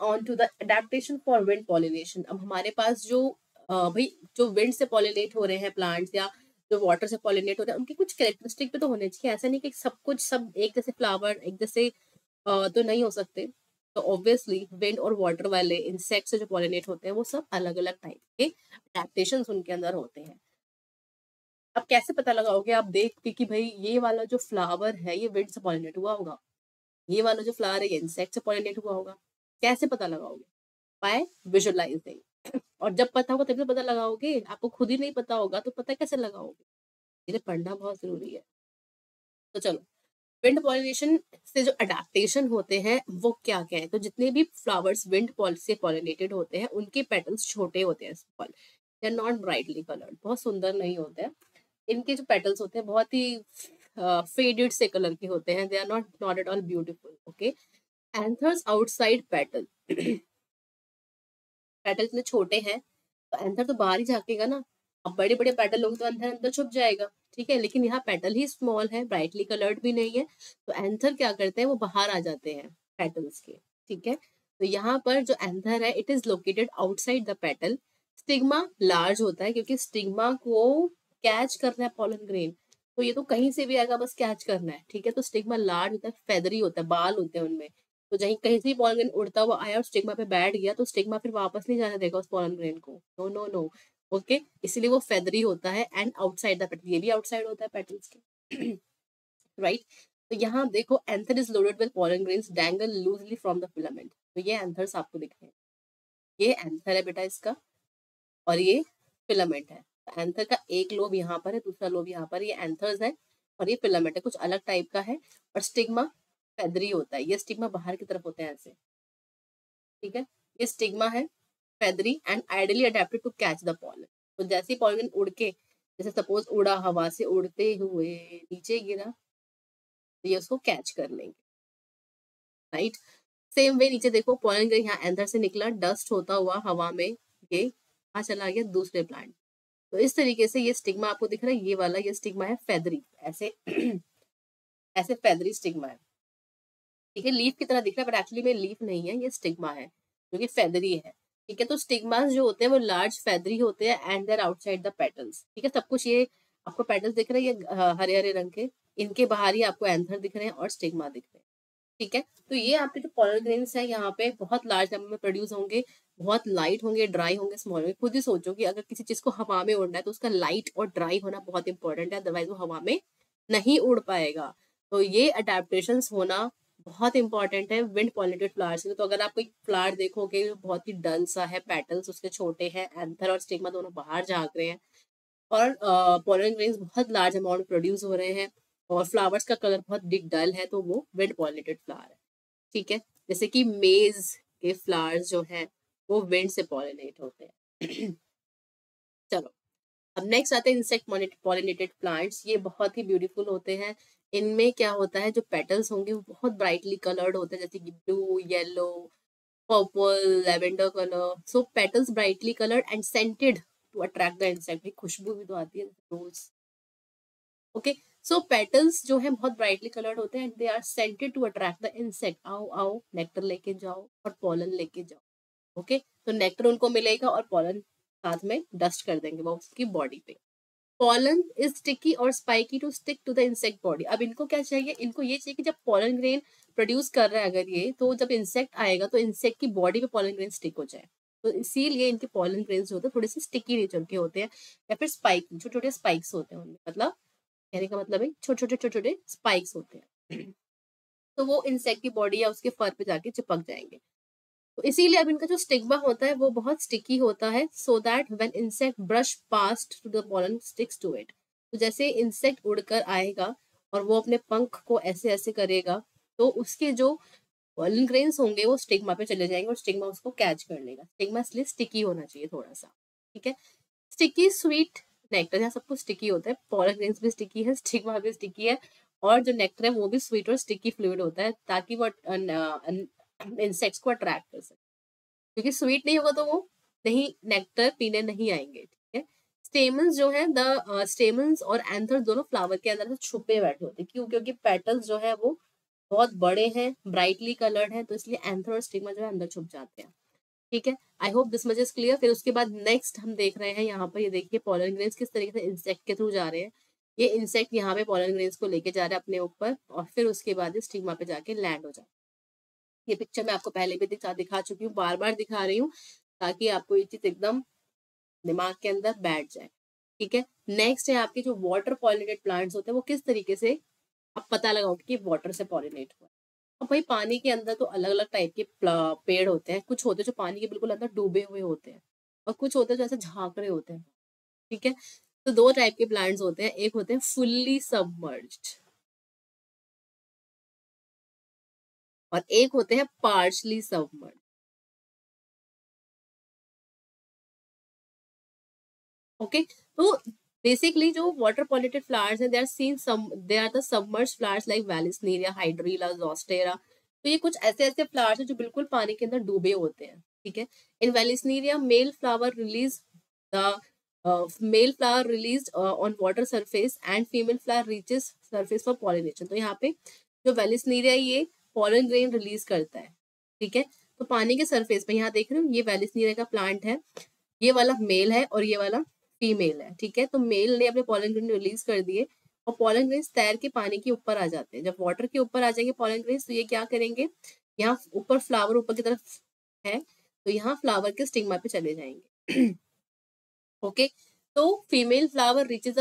A: on to the adaptation for wind pollination. अब हमारे पास जो भाई जो विंड से पॉलिनेट हो रहे हैं प्लांट्स, या जो वाटर से पॉलिनेट हो रहे हैं, उनकी कुछ कैरेक्टरिस्टिक भी तो होने चाहिए। ऐसा नहीं कि सब कुछ सब एक जैसे फ्लावर एक जैसे तो नहीं हो सकते। तो ऑब्वियसली विंड और वाटर वाले इंसेक्ट से जो पॉलिनेट होते हैं वो सब अलग अलग टाइप के एडेप्टेशन उनके अंदर होते हैं। अब कैसे पता लगाओगे? आप देख के कि भाई ये वाला जो फ्लावर है ये विंड से पॉलिनेट हुआ होगा, ये वाला जो फ्लावर है ये इंसेक्ट से पॉलिनेट हुआ होगा। कैसे पता लगाओगे? By visualising. और जब पता होगा तभी तो पता लगाओगे, आपको खुद ही नहीं पता होगा तो पता कैसे लगाओगे? इसे पढ़ना बहुत जरूरी है। तो चलो, विंड पॉलिनेशन से जो अडेप्टेशन होते हैं वो क्या क्या है। तो जितने भी फ्लावर्स विंड से पॉलिनेटेड होते हैं उनके पेटल्स छोटे होते हैं, small, they are not brightly coloured, बहुत सुंदर नहीं होते हैं। इनके जो पेटल्स होते हैं बहुत ही फेडेड से कलर के होते हैं, they are not not at all beautiful, okay. Anthers outside petal. Petal इतने छोटे हैं तो एंथर तो बाहर ही झाकेगा ना। अब बड़े बड़े पेटल होंगे तो एंथर अंदर छुप जाएगा, ठीक है। लेकिन यहाँ पेटल ही स्मॉल है, ब्राइटली कलर्ड भी नहीं है, तो एंथर क्या करते हैं वो बाहर आ जाते हैं पेटल्स के, ठीक है। तो यहाँ पर जो एंथर है it is located outside the petal. Stigma large होता है क्योंकि स्टिग्मा को कैच करना है पॉलन ग्रेन, तो ये तो कहीं से भी आएगा, बस कैच करना है, ठीक है। तो स्टिग्मा लार्ज होता है, फेदरी होता है, बाल होते हैं उनमें। तो जहीं कहीं से भी पॉलन ग्रेन उड़ता हुआ आया और स्टिग्मा पे बैठ गया तो स्टिग्मा फिर वापस नहीं जाने देगा उस पॉलन ग्रेन को, नो नो नो, ओके। इसीलिए वो फेदरी होता है एंड आउटसाइड द पेटल, ये भी आउटसाइड होता है पेटल्स के, राइट। तो यहाँ देखो, anther is loaded with pollen grains dangle loosely from the filament. तो ये एंथर्स आपको दिख रहे हैं, ये एंथर है बेटा इसका, और ये फिलामेंट है। एंथर का एक लोब यहाँ पर है, दूसरा लोब यहाँ पर, ये एंथर्स है और ये फिलामेंट है, कुछ अलग टाइप का है। और स्टिग्मा फेदरी होता है, ये स्टिग्मा बाहर की तरफ होते हैं ऐसे, ठीक है। ये स्टिग्मा है, feathery and ideally adapted to catch the pollen. तो जैसे ही पॉलन उड़ के, जैसे सपोज उड़ा, हवा से उड़ते हुए नीचे गिरा, तो ये उसको कैच कर लेंगे, राइट। सेम वे नीचे देखो, पॉलन ग्रेन यहाँ एंथर से निकला, डस्ट होता हुआ हवा में ये कहाँ चला गया, दूसरे प्लांट। तो इस तरीके से ये स्टिग्मा आपको दिख रहा है, ये वाला ये स्टिग्मा है फेदरी, ऐसे ऐसे फेदरी स्टिग्मा है, ठीक है। लीफ की तरह दिख रहा है बट एक्चुअली में लीफ नहीं है, ये स्टिग्मा है जो कि फेदरी है, ठीक है। तो स्टिग्मास जो होते हैं वो लार्ज फेदरी होते हैं and they're outside the petals, ठीक है। सब कुछ ये आपको पेटल्स दिख रहे हैं, ये हरे हरे रंग के, इनके बाहर ही आपको एंथर दिख रहे हैं और स्टिग्मा दिख रहे हैं, ठीक है। तो ये आपके जो पॉलन ग्रेन्स है यहाँ पे बहुत लार्ज नंबर में प्रोड्यूस होंगे, बहुत लाइट होंगे, ड्राई होंगे, स्मॉल होंगे। खुद ही सोचो कि अगर किसी चीज को हवा में उड़ना है तो उसका लाइट और ड्राई होना बहुत इंपॉर्टेंट है, अदरवाइज वो हवा में नहीं उड़ पाएगा। तो ये अडेप्टेशन होना बहुत इंपॉर्टेंट है विंड पॉलिनेटेड फ्लावर्स में। तो अगर आप कोई फ्लावर देखोगे बहुत ही डल सा है, पेटल्स उसके छोटे हैं, एंथर और स्टिग्मा दोनों बाहर झाँक रहे हैं, और पोलन ग्रेन्स बहुत लार्ज अमाउंट में प्रोड्यूस हो रहे हैं, और फ्लावर्स का कलर बहुत डिक डल है, तो वो विंड पॉलिनेटेड फ्लावर है, ठीक है। जैसे कि मेज के फ्लावर्स जो हैं वो विंड से पॉलिनेट होते हैं। चलो, अब नेक्स्ट आते हैं इंसेक्ट पॉलिनेटेड प्लांट्स। ये बहुत ही ब्यूटीफुल होते हैं। इनमें क्या होता है, जो पेटल्स होंगे वो बहुत ब्राइटली कलर्ड होते हैं, जैसे कि blue, yellow, purple, lavender colour. So petals brightly coloured and scented to attract the insect. खुशबू भी तो आती है, रोज, ओके। सो पेटल्स जो है बहुत ब्राइटली कलर्ड होते हैं, they are scented to attract the insect. आओ आओ नेक्टर लेके जाओ और पॉलन लेके जाओ, ओके। तो नेक्टर उनको मिलेगा और पॉलन साथ में डस्ट कर देंगे वो उसकी बॉडी पे। पॉलन इज स्टिकी और spiky to stick to the insect body. अब इनको क्या चाहिए, इनको ये चाहिए कि जब पॉलन ग्रेन प्रोड्यूस कर रहा है अगर ये, तो जब इंसेक्ट आएगा तो इंसेक्ट की बॉडी पे पॉलन ग्रेन स्टिक हो जाए। तो इसीलिए इनके पॉलन ग्रेन्स जो होते हैं थोड़े से स्टिकी नेचर के होते हैं, या फिर स्पाइक, छोटे छोटे स्पाइक्स होते हैं उनमें, मतलब कहने का मतलब है छोटे छोटे स्पाइक्स होते हैं। तो वो इंसेक्ट की बॉडी या उसके फर पे जाके चिपक जाएंगे। तो इसीलिए अब इनका जो स्टिग्मा होता है वो बहुत स्टिकी होता है, so that when insect brush past to the pollen sticks to it. तो जैसे इंसेक्ट उड़कर आएगा और वो अपने पंख को ऐसे ऐसे करेगा, तो उसके जो पॉलन ग्रेन्स होंगे वो स्टिग्मा पे चले जाएंगे और स्टिग्मा उसको कैच कर लेगा। स्टिग्मा इसलिए स्टिकी होना चाहिए थोड़ा सा, ठीक है। स्टिकी स्वीट नेक्टर, यहाँ सब कुछ स्टिकी होता है, पॉलन ग्रेन्स भी स्टिकी है, स्टिग्मा भी स्टिकी है, और जो नेक्टर है वो भी स्वीट और स्टिकी फ्लूइड होता है, ताकि वो इंसेक्ट्स को अट्रैक्ट कर सके। क्योंकि स्वीट नहीं होगा तो वो नहीं, नेक्टर पीने नहीं आएंगे, ठीक है। स्टेमन्स जो है, द स्टेमन्स और एंथर दोनों फ्लावर के अंदर से छुपे बैठे होते हैं। क्यों? क्योंकि पेटल्स जो है वो बहुत बड़े हैं, ब्राइटली कलर्ड है, तो इसलिए एंथर और स्टिग्मा जो है अंदर छुप जाते हैं, ठीक है। आई hope this much is clear. फिर उसके बाद नेक्स्ट हम देख रहे हैं यहाँ पर, ये देखिए पॉलन ग्रेन्स किस तरीके से इंसेक्ट के थ्रू जा रहे हैं। ये इंसेक्ट यहाँ पे पॉलन ग्रेन्स को लेके जा रहा है अपने ऊपर, और फिर उसके बाद स्टिग्मा पे जाके लैंड हो जाए। ये पिक्चर मैं आपको पहले भी दिखा चुकी हूँ, बार बार दिखा रही हूँ ताकि आपको ये चीज एकदम दिमाग के अंदर बैठ जाए, ठीक है। नेक्स्ट है आपके जो वाटर पॉलिनेटेड प्लांट्स होते हैं, वो किस तरीके से आप पता लगाओगे कि वाटर से पॉलिनेट हुआ। अब भाई पानी के अंदर तो अलग अलग टाइप के पेड़ होते हैं, कुछ होते हैं जो पानी के बिल्कुल अंदर डूबे हुए होते हैं, और कुछ होते हैं जो ऐसे झांक रहे होते हैं, ठीक है। तो दो टाइप के प्लांट्स होते हैं, एक होते हैं फुल्ली सबमर्ज्ड और एक होते हैं पार्शली सबमर्ज्ड। ओके, तो बेसिकली जो वाटर पॉलिनेटेड फ्लावर्स हैं, they are the submerged flowers like Vallisneria, Hydrilla, Zostera. तो ये कुछ ऐसे ऐसे फ्लावर्स हैं जो बिल्कुल पानी के अंदर डूबे होते हैं, ठीक है। In Vallisneria male flower release the male flower release on water surface and female flower reaches surface for pollination. तो यहाँ पे जो वैलिसनेरिया ये पॉलन ग्रेन रिलीज करता है, ठीक है। तो पानी के सरफेस पे यहाँ देख रहे हो, ये वैलिसनेरिया का प्लांट है, ये वाला मेल है और ये वाला फीमेल है, ठीक है। तो मेल ने अपने पॉलन ग्रेन रिलीज कर दिए और पॉलन ग्रेन्स तैर के पानी के ऊपर आ जाते हैं। जब वाटर के ऊपर आ जाएंगे पॉलन ग्रेन्स, तो ये क्या करेंगे, यहाँ ऊपर फ्लावर ऊपर की तरफ है, तो यहाँ फ्लावर के स्टिग्मा पे चले जाएंगे। ओके, तो female flower reaches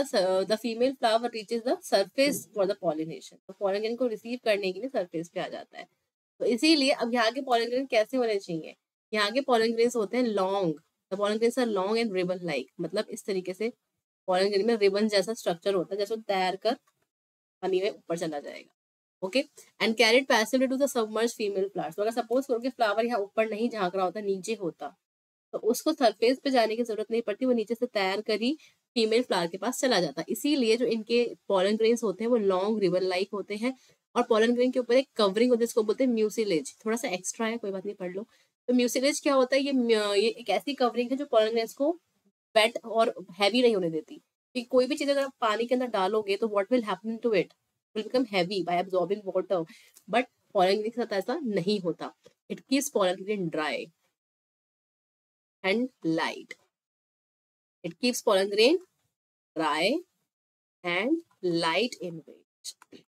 A: the female flower reaches the surface for the pollination. तो पॉलन ग्रेन को रिसीव करने के लिए सरफेस पे आ जाता है। तो इसीलिए अब यहाँ के पॉलन ग्रेन कैसे होने चाहिए, यहाँ के पॉलन ग्रेन्स होते हैं long, the pollen grains are long and ribbon like, मतलब इस तरीके से पॉलन ग्रेन में रिबन जैसा स्ट्रक्चर होता है, जैसे तैर कर पानी में ऊपर चला जाएगा। Okay, and carried passively to the submerge female flowers. तो अगर सपोज करो कि फ्लावर यहाँ ऊपर नहीं झांक रहा होता, नीचे होता, तो उसको सरफेस पे जाने की जरूरत नहीं पड़ती, वो नीचे से तैर कर ही फीमेल फ्लावर के पास चला जाता। इसीलिए जो इनके पॉलन ग्रेन्स होते हैं वो लॉन्ग रिबन लाइक होते हैं, और पॉलन ग्रेन के ऊपर एक कवरिंग होती है जिसको बोलते हैं म्यूसिलेज। थोड़ा सा एक्स्ट्रा है, कोई बात नहीं, पढ़ लो। तो म्यूसिलेज क्या होता है, ये एक ऐसी कवरिंग है जो पॉलन ग्रेन्स को वेट और हैवी नहीं होने देती। कि कोई भी चीज अगर आप पानी के अंदर डालोगे तो what will happen to it, will become heavy by absorbing water, but pollen grain के साथ ऐसा नहीं होता। It keeps pollen grain dry and light. It keeps pollen grain dry and light in weight.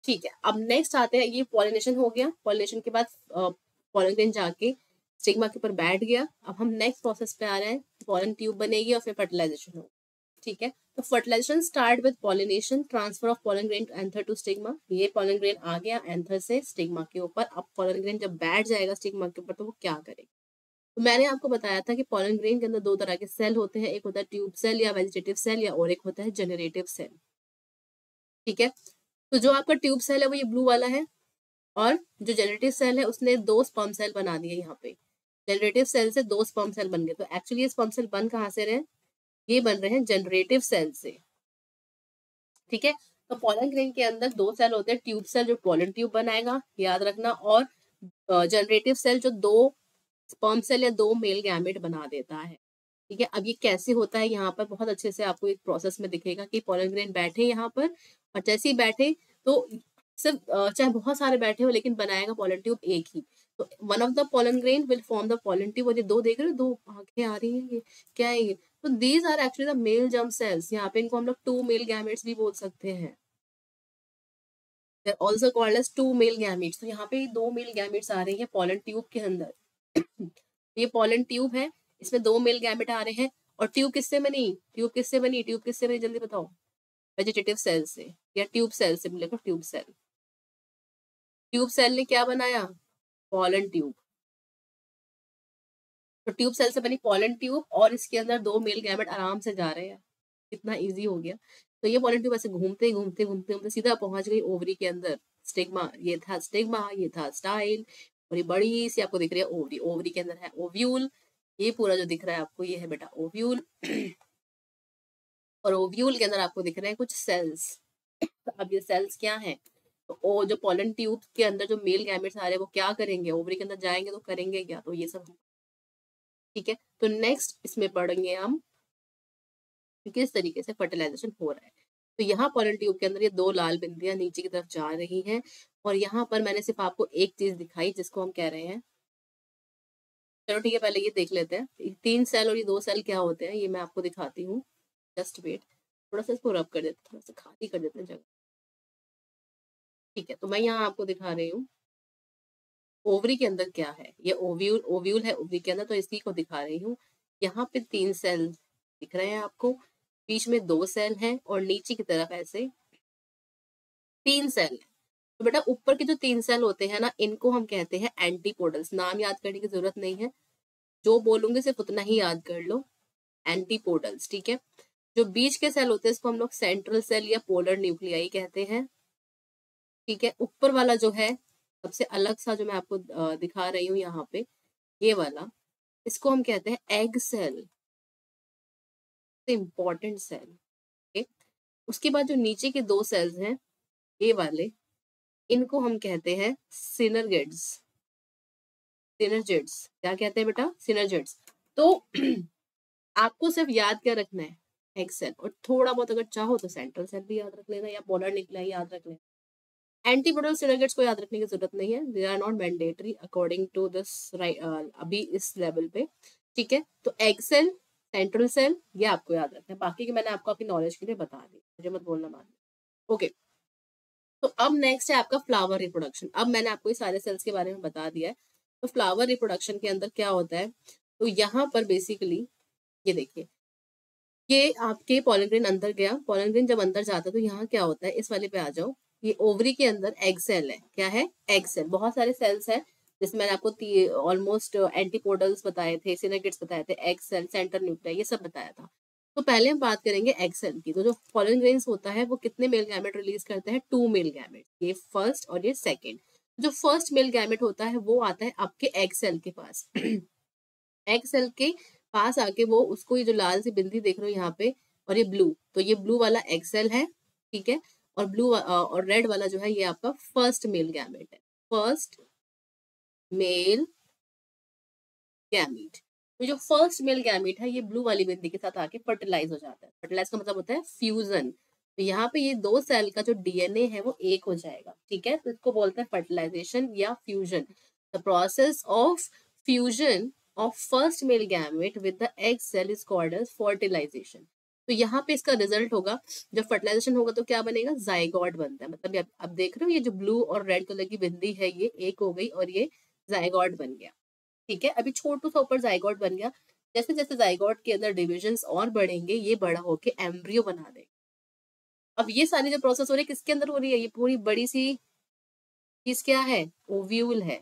A: ठीक है, अब नेक्स्ट आते हैं, ये पॉलिनेशन हो गया, पॉलिनेशन के बाद पॉलन ग्रेन जाके स्टिग्मा के ऊपर बैठ गया। अब हम नेक्स्ट प्रोसेस पे आ रहे हैं, पॉलन ट्यूब बनेगी और फिर फर्टिलाइजेशन होगा, ठीक है। तो fertilisation start with pollination, transfer of pollen grain to anther to stigma. ये पॉलन ग्रेन आ गया एंथर से स्टिग्मा के ऊपर। अब पॉलन ग्रेन जब बैठ जाएगा स्टिग्मा के ऊपर तो वो क्या करेगा। तो मैंने आपको बताया था कि पॉलन ग्रेन के अंदर दो तरह के सेल होते हैं, एक होता है ट्यूब सेल या वेजिटेटिव सेल, या और एक होता है जनरेटिव सेल, ठीक है। तो जो आपका ट्यूब सेल है वो ये ब्लू वाला है, और जो जनरेटिव सेल है उसने दो स्पर्म सेल बना दिए यहाँ पे। जनरेटिव सेल से दो स्पर्म सेल बन गए, तो एक्चुअली ये स्पर्म सेल बन कहाँ से रहे, ये बन रहे हैं जनरेटिव सेल से, ठीक है। तो पॉलन ग्रेन के अंदर दो सेल होते हैं, ट्यूब सेल जो पॉलन ट्यूब बनाएगा, याद रखना, और जनरेटिव सेल जो दो स्पर्म सेल या दो मेल गैमेट बना देता है, ठीक है। अब ये कैसे होता है, यहाँ पर बहुत अच्छे से आपको एक प्रोसेस में दिखेगा कि पॉलन ग्रेन बैठे यहाँ पर, और जैसे ही बैठे तो सिर्फ चाहे बहुत सारे बैठे हो लेकिन बनाएगा पॉलन ट्यूब एक ही। तो one of the pollen grain will form the pollen tube. और ये दो देख रहे हो, दो आंखें आ रही हैं, ये क्या है, ये तो these are actually the male germ cells. यहाँ पे इनको हम लोग टू मेल गैमेट्स भी बोल सकते हैं, also called as two male gametes. तो यहाँ पे दो मेल गैमेट्स आ रही है पॉलन ट्यूब के अंदर। ये पॉलन ट्यूब है, इसमें दो मेल गैमेट आ रहे हैं। और ट्यूब किससे बनी, ट्यूब किससे बनी, ट्यूब किससे बनी, जल्दी बताओ, वेजिटेटिव सेल से या ट्यूब सेल से, देखो ट्यूब सेल, ट्यूब सेल ने क्या बनाया, पॉलन ट्यूब। तो ट्यूब सेल से बनी पॉलन ट्यूब, और इसके अंदर दो मेल गैमेट आराम से जा रहे हैं, कितना इजी हो गया। तो ये पॉलन ट्यूब ऐसे घूमते घूमते घूमते घूमते सीधा पहुंच गई ओवरी के अंदर। स्टिग्मा, ये था स्टिग्मा, ये था स्टाइल, और ये बड़ी सी आपको दिख रही है ओवरी। ओवरी के अंदर है ओव्यूल। ये पूरा जो दिख रहा है आपको ये है बेटा ओव्यूल। और ओव्यूल के अंदर आपको दिख रहे हैं कुछ सेल्स। अब ये सेल्स क्या है, तो ओ जो पॉलन ट्यूब के अंदर जो मेल गैमेट्स आ रहे हैं वो क्या करेंगे, ओवरी के अंदर जाएंगे तो करेंगे क्या, तो ये सब। ठीक है, तो नेक्स्ट इसमें पढ़ेंगे हम कि किस तरीके से फर्टिलाइजेशन हो रहा है। तो यहाँ पॉलन ट्यूब के अंदर ये दो लाल बिंदियां नीचे की तरफ जा रही हैं, और यहाँ पर मैंने सिर्फ आपको एक चीज दिखाई जिसको हम कह रहे हैं, चलो ठीक है पहले ये देख लेते हैं 3 सेल और ये 2 सेल क्या होते हैं, ये मैं आपको दिखाती हूँ। जस्ट वेट, थोड़ा सा इसको रब कर देते हैं, थोड़ा सा खाली कर देते हैं जगह। ठीक है, तो मैं यहाँ आपको दिखा रही हूँ ओवरी के अंदर क्या है। ये ओव्यूल, ओव्यूल है ओवरी के अंदर, तो इसी को दिखा रही हूँ। यहाँ पे 3 सेल दिख रहे हैं आपको, बीच में 2 सेल हैं, और नीचे की तरफ ऐसे 3 सेल है। तो बेटा ऊपर के जो 3 सेल होते हैं ना, इनको हम कहते हैं एंटीपोडल्स। नाम याद करने की जरूरत नहीं है, जो बोलूंगे सिर्फ उतना ही याद कर लो, एंटीपोडल्स। ठीक है, जो बीच के सेल होते हैं इसको हम लोग सेंट्रल सेल या पोलर न्यूक्लियाई कहते हैं। ठीक है, ऊपर वाला जो है सबसे अलग सा जो मैं आपको दिखा रही हूँ यहाँ पे, ये वाला, इसको हम कहते हैं egg cell, important cell. okay? उसके बाद जो नीचे के 2 सेल्स हैं ये वाले, इनको हम कहते हैं सिनर्गेट्स। सिनर्जेट्स क्या कहते हैं बेटा, सिनर्जेट्स। तो आपको सिर्फ याद क्या रखना है, एक्सेल, और थोड़ा बहुत अगर चाहो तो सेंट्रल सेल भी याद रख लेना, या पोलर न्यूक्लियाई याद रख लेना। एंटीपोडल सिनर्गेट्स को याद रखने की जरूरत नहीं है, they are not mandatory according to this अभी इस लेवल पे। ठीक है, तो एक्सेल, सेंट्रल सेल, ये आपको याद रखना है, बाकी की मैंने आपको अपनी नॉलेज के लिए बता दी, मुझे मत बोलना बाद में। ओके, तो अब नेक्स्ट है आपका फ्लावर रिप्रोडक्शन। अब मैंने आपको ये सारे सेल्स के बारे में बता दिया है, तो फ्लावर रिप्रोडक्शन के अंदर क्या होता है, तो यहाँ पर बेसिकली ये देखिए, ये आपके पॉलन ग्रेन अंदर गया, पॉलन ग्रेन जब अंदर जाता है तो यहाँ क्या होता है, इस वाले पे आ जाओ, ये ओवरी के अंदर एग सेल है। क्या है, एग सेल। बहुत सारे सेल्स हैं जिसमें मैंने आपको ऑलमोस्ट एंटीपोडल्स बताए थे, सिनेगेट्स बताए थे, एग सेल, सेंटर न्यूक्लियाई, ये सब बताया था। तो पहले हम बात करेंगे एग सेल की। तो जो पॉलन ग्रेन्स होता है वो कितने मेल गैमेट रिलीज करते हैं, 2 मेल गैमेट, ये फर्स्ट और ये सेकेंड। जो फर्स्ट मेल गैमेट होता है वो आता है आपके एग सेल के पास। एग सेल के पास आके वो उसको, ये जो लाल सी बिंदी देख रहे हो यहाँ पे, और ये ब्लू, तो ये ब्लू वाला एग सेल है। ठीक है, और ब्लू और रेड वाला जो है ये आपका फर्स्ट मेल गैमेट है, फर्स्ट मेल गैमीट। तो जो फर्स्ट मेल गैमीट है ये ब्लू वाली बिंदी के साथ आके फर्टिलाइज हो जाता है। फर्टिलाइज का मतलब होता है फ्यूजन। तो यहाँ पे ये 2 सेल का जो डीएनए है वो एक हो जाएगा। ठीक है, तो इसको बोलते हैं फर्टिलाइजेशन या fusion. The process of fusion of first male gamete with the egg cell is called as fertilisation. तो यहाँ पे इसका रिजल्ट होगा, जब फर्टिलाइजेशन होगा तो क्या बनेगा, जाइगोट बनता है। मतलब अब देख रहे हो ये जो ब्लू और रेड कलर की बिंदी है ये एक हो गई और ये जाइगोट बन गया। ठीक है, अभी छोटू सा ऊपर जाइगोट बन गया। जैसे जैसे जाइगोट के अंदर डिविजन्स और बढ़ेंगे ये बड़ा होके एम्ब्रियो बना देगा। अब ये सारी जो प्रोसेस हो रही है किसके अंदर हो रही है, ये पूरी बड़ी सी चीज क्या है, ओव्यूल है।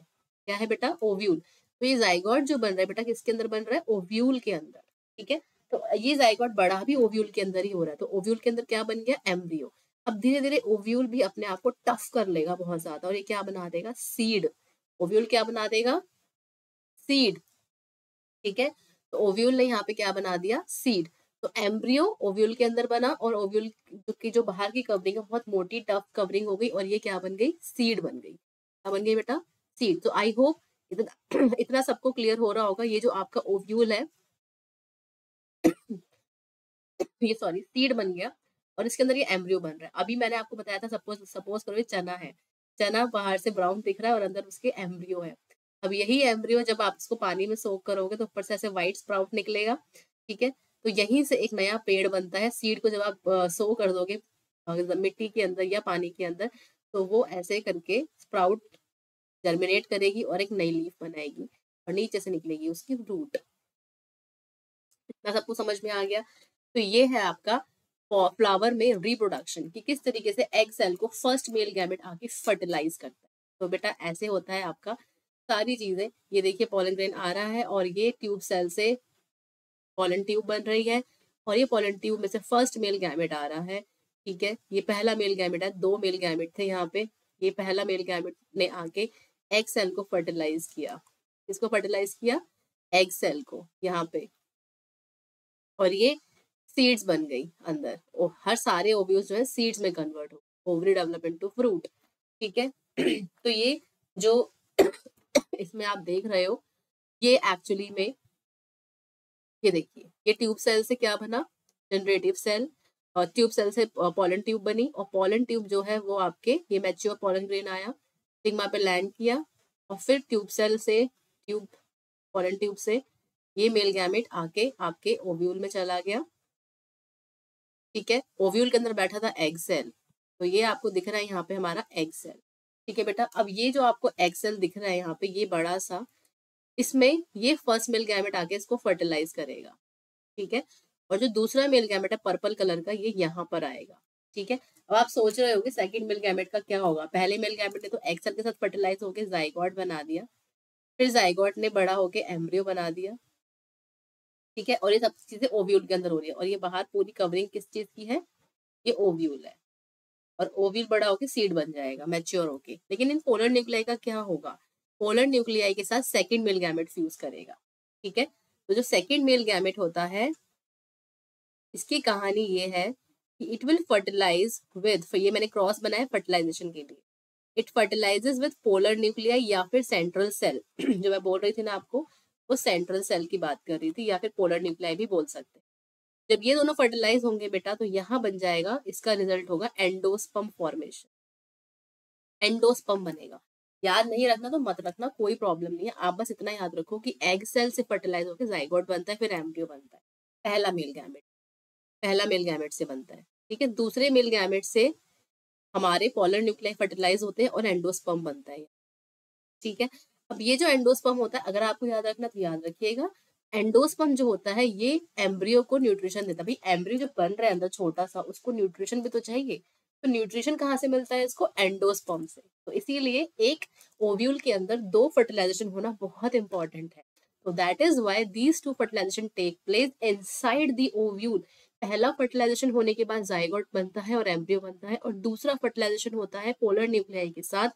A: क्या है बेटा, ओव्यूल। तो ये जाइगोट जो बन रहा है बेटा किसके अंदर बन रहा है, ओव्यूल के अंदर। ठीक है, तो ये जाइगोट बड़ा भी ओव्यूल के अंदर ही हो रहा है, तो ओव्यूल के अंदर क्या बन गया, एम्ब्रियो। अब धीरे धीरे ओव्यूल भी अपने आप को टफ कर लेगा बहुत ज्यादा, और ये क्या बना देगा, सीड। ओव्यूल क्या बना देगा, सीड। ठीक है, तो ओव्यूल ने यहाँ पे क्या बना दिया, सीड। तो एम्ब्रियो ओव्यूल के अंदर बना, और ओव्यूल की जो बाहर की कवरिंग है बहुत मोटी टफ कवरिंग हो गई, और ये क्या बन गई, सीड बन गई। क्या बन गई बेटा, सीड। तो आई होप इतना इतना सबको क्लियर हो रहा होगा। ये जो आपका ओव्यूल है ये सॉरी सीड बन गया, और इसके अंदर ये एम्ब्रियो बन रहा है। अभी मैंने आपको बताया था, सपोज सपोज करो ये चना है, चना बाहर से ब्राउन दिख रहा है और अंदर उसके एम्ब्रियो है। अब यही एम्ब्रियो जब आप इसको पानी में सोक करोगे तो ऊपर से ऐसे व्हाइट स्प्राउट निकलेगा। ठीक है, तो यहीं से एक नया पेड़ बनता है। सीड को जब आप सो कर दोगे मिट्टी के अंदर या पानी के अंदर, तो वो ऐसे करके स्प्राउट जर्मिनेट करेगी और एक नई लीफ बनाएगी, और नीचे से निकलेगी उसकी रूट। इतना सबको समझ में आ गया। तो ये है आपका फ्लावर में रिप्रोडक्शन कि किस तरीके से एग सेल को फर्स्ट मेल गैमेट आके फर्टिलाइज करता है। तो बेटा ऐसे होता है आपका सारी चीजें। ये देखिए पॉलन ग्रेन आ रहा है, और ये ट्यूब सेल से पॉलन ट्यूब बन रही है, और ये पॉलन ट्यूब में से फर्स्ट मेल गैमेट आ रहा है। ठीक है, ये पहला मेल गैमेट है, 2 मेल गैमेट थे यहाँ पे। ये पहला मेल गैमेट ने आके एग सेल को फर्टिलाइज किया। किसको फर्टिलाइज किया? एग सेल को यहाँ पे। और ये सीड्स बन गई अंदर, और हर सारे ओव्यूल्स जो है सीड्स में कन्वर्ट हो, ओवरी डेवलपमेंट टू फ्रूट। ठीक है तो ये जो इसमें आप देख रहे हो, ये एक्चुअली में, ये देखिए, ये ट्यूब सेल से क्या बना? Generative cell. और ट्यूब सेल से पॉलन ट्यूब बनी, और पॉलन ट्यूब जो है वो आपके, ये मैच्योर पॉलन ग्रेन आया, स्टिग्मा पे लैंड किया, और फिर ट्यूब सेल से, ट्यूब पॉलन ट्यूब से ये मेल गैमेट आके आपके ओव्यूल में चला गया। ठीक है, ओव्यूल के अंदर बैठा था एग सेल, तो ये आपको दिख रहा है यहाँ पे हमारा एग सेल। ठीक है बेटा, अब ये जो आपको एग सेल दिख रहा है यहाँ पे, ये बड़ा सा, इसमें ये फर्स्ट मेल गैमेट आके इसको फर्टिलाइज करेगा। ठीक है, और जो दूसरा मेल गैमेट है पर्पल कलर का, ये यहाँ पर आएगा। ठीक है, अब आप सोच रहे होगे सेकंड मेल गैमेट का क्या होगा? पहले मेल गैमेट ने तो एग सेल के साथ फर्टिलाइज होके जाइगोट बना दिया, फिर जाइगोट ने बड़ा होके एम्ब्रियो बना दिया। ठीक है, और ये सब चीजें ओव्यूल के अंदर हो रही है, और ये बाहर पूरी कवरिंग किस चीज की है? ये ओव्यूल है, और ओव्यूल बड़ा होके सीड बन जाएगा मैच्योर होके। लेकिन इन पोलर न्यूक्लियाई का क्या होगा? पोलर न्यूक्लियाई के साथ सेकंड मेल गैमेट फ्यूज करेगा। ठीक है, तो जो सेकंड मेल गैमेट होता है, इसकी कहानी ये है कि इट विल फर्टिलाइज विद, ये मैंने क्रॉस बनाया फर्टिलाइजेशन के लिए, इट फर्टिलाइजेस विद पोलर न्यूक्लियाई या फिर सेंट्रल सेल जो मैं बोल रही थी ना आपको, वो सेंट्रल सेल की बात कर रही थी, या फिर पोलर न्यूक्लियाई भी बोल सकते हैं। जब ये दोनों फर्टिलाइज होंगे बेटा, तो यहाँ बन जाएगा, इसका रिजल्ट होगा एंडोस्पर्म फॉर्मेशन। एंडोस्पर्म बनेगा। याद नहीं रखना तो मत रखना, कोई प्रॉब्लम नहीं है, आप बस इतना याद रखो कि एग सेल से फर्टिलाइज होकर जाइगोट बनता है, फिर एम्ब्रियो बनता है। पहला मेल गैमेट, पहला मेल गैमेट से बनता है। ठीक है, दूसरे मेल गैमेट से हमारे पोलर न्यूक्लियाई फर्टिलाइज होते हैं और एंडोस्पर्म बनता है। ठीक है, अब ये जो एंडोस्पर्म होता है, अगर आपको याद रखना तो याद रखिएगा, एंडोस्पर्म जो होता है ये एम्ब्रियो को न्यूट्रिशन देता है। भाई एम्ब्रियो जो बन रहा है अंदर छोटा सा, उसको न्यूट्रिशन भी तो चाहिए, तो न्यूट्रिशन कहाँ से मिलता है इसको? एंडोस्पर्म से। तो इसीलिए एक ओव्यूल के अंदर 2 फर्टिलाइजेशन होना बहुत इंपॉर्टेंट है। तो that is why these 2 fertilisation take place inside the ovule. पहला फर्टिलाइजेशन होने के बाद जाइगोट बनता है और एम्ब्रियो बनता है, और दूसरा फर्टिलाइजेशन होता है पोलर न्यूक्लियाई के साथ,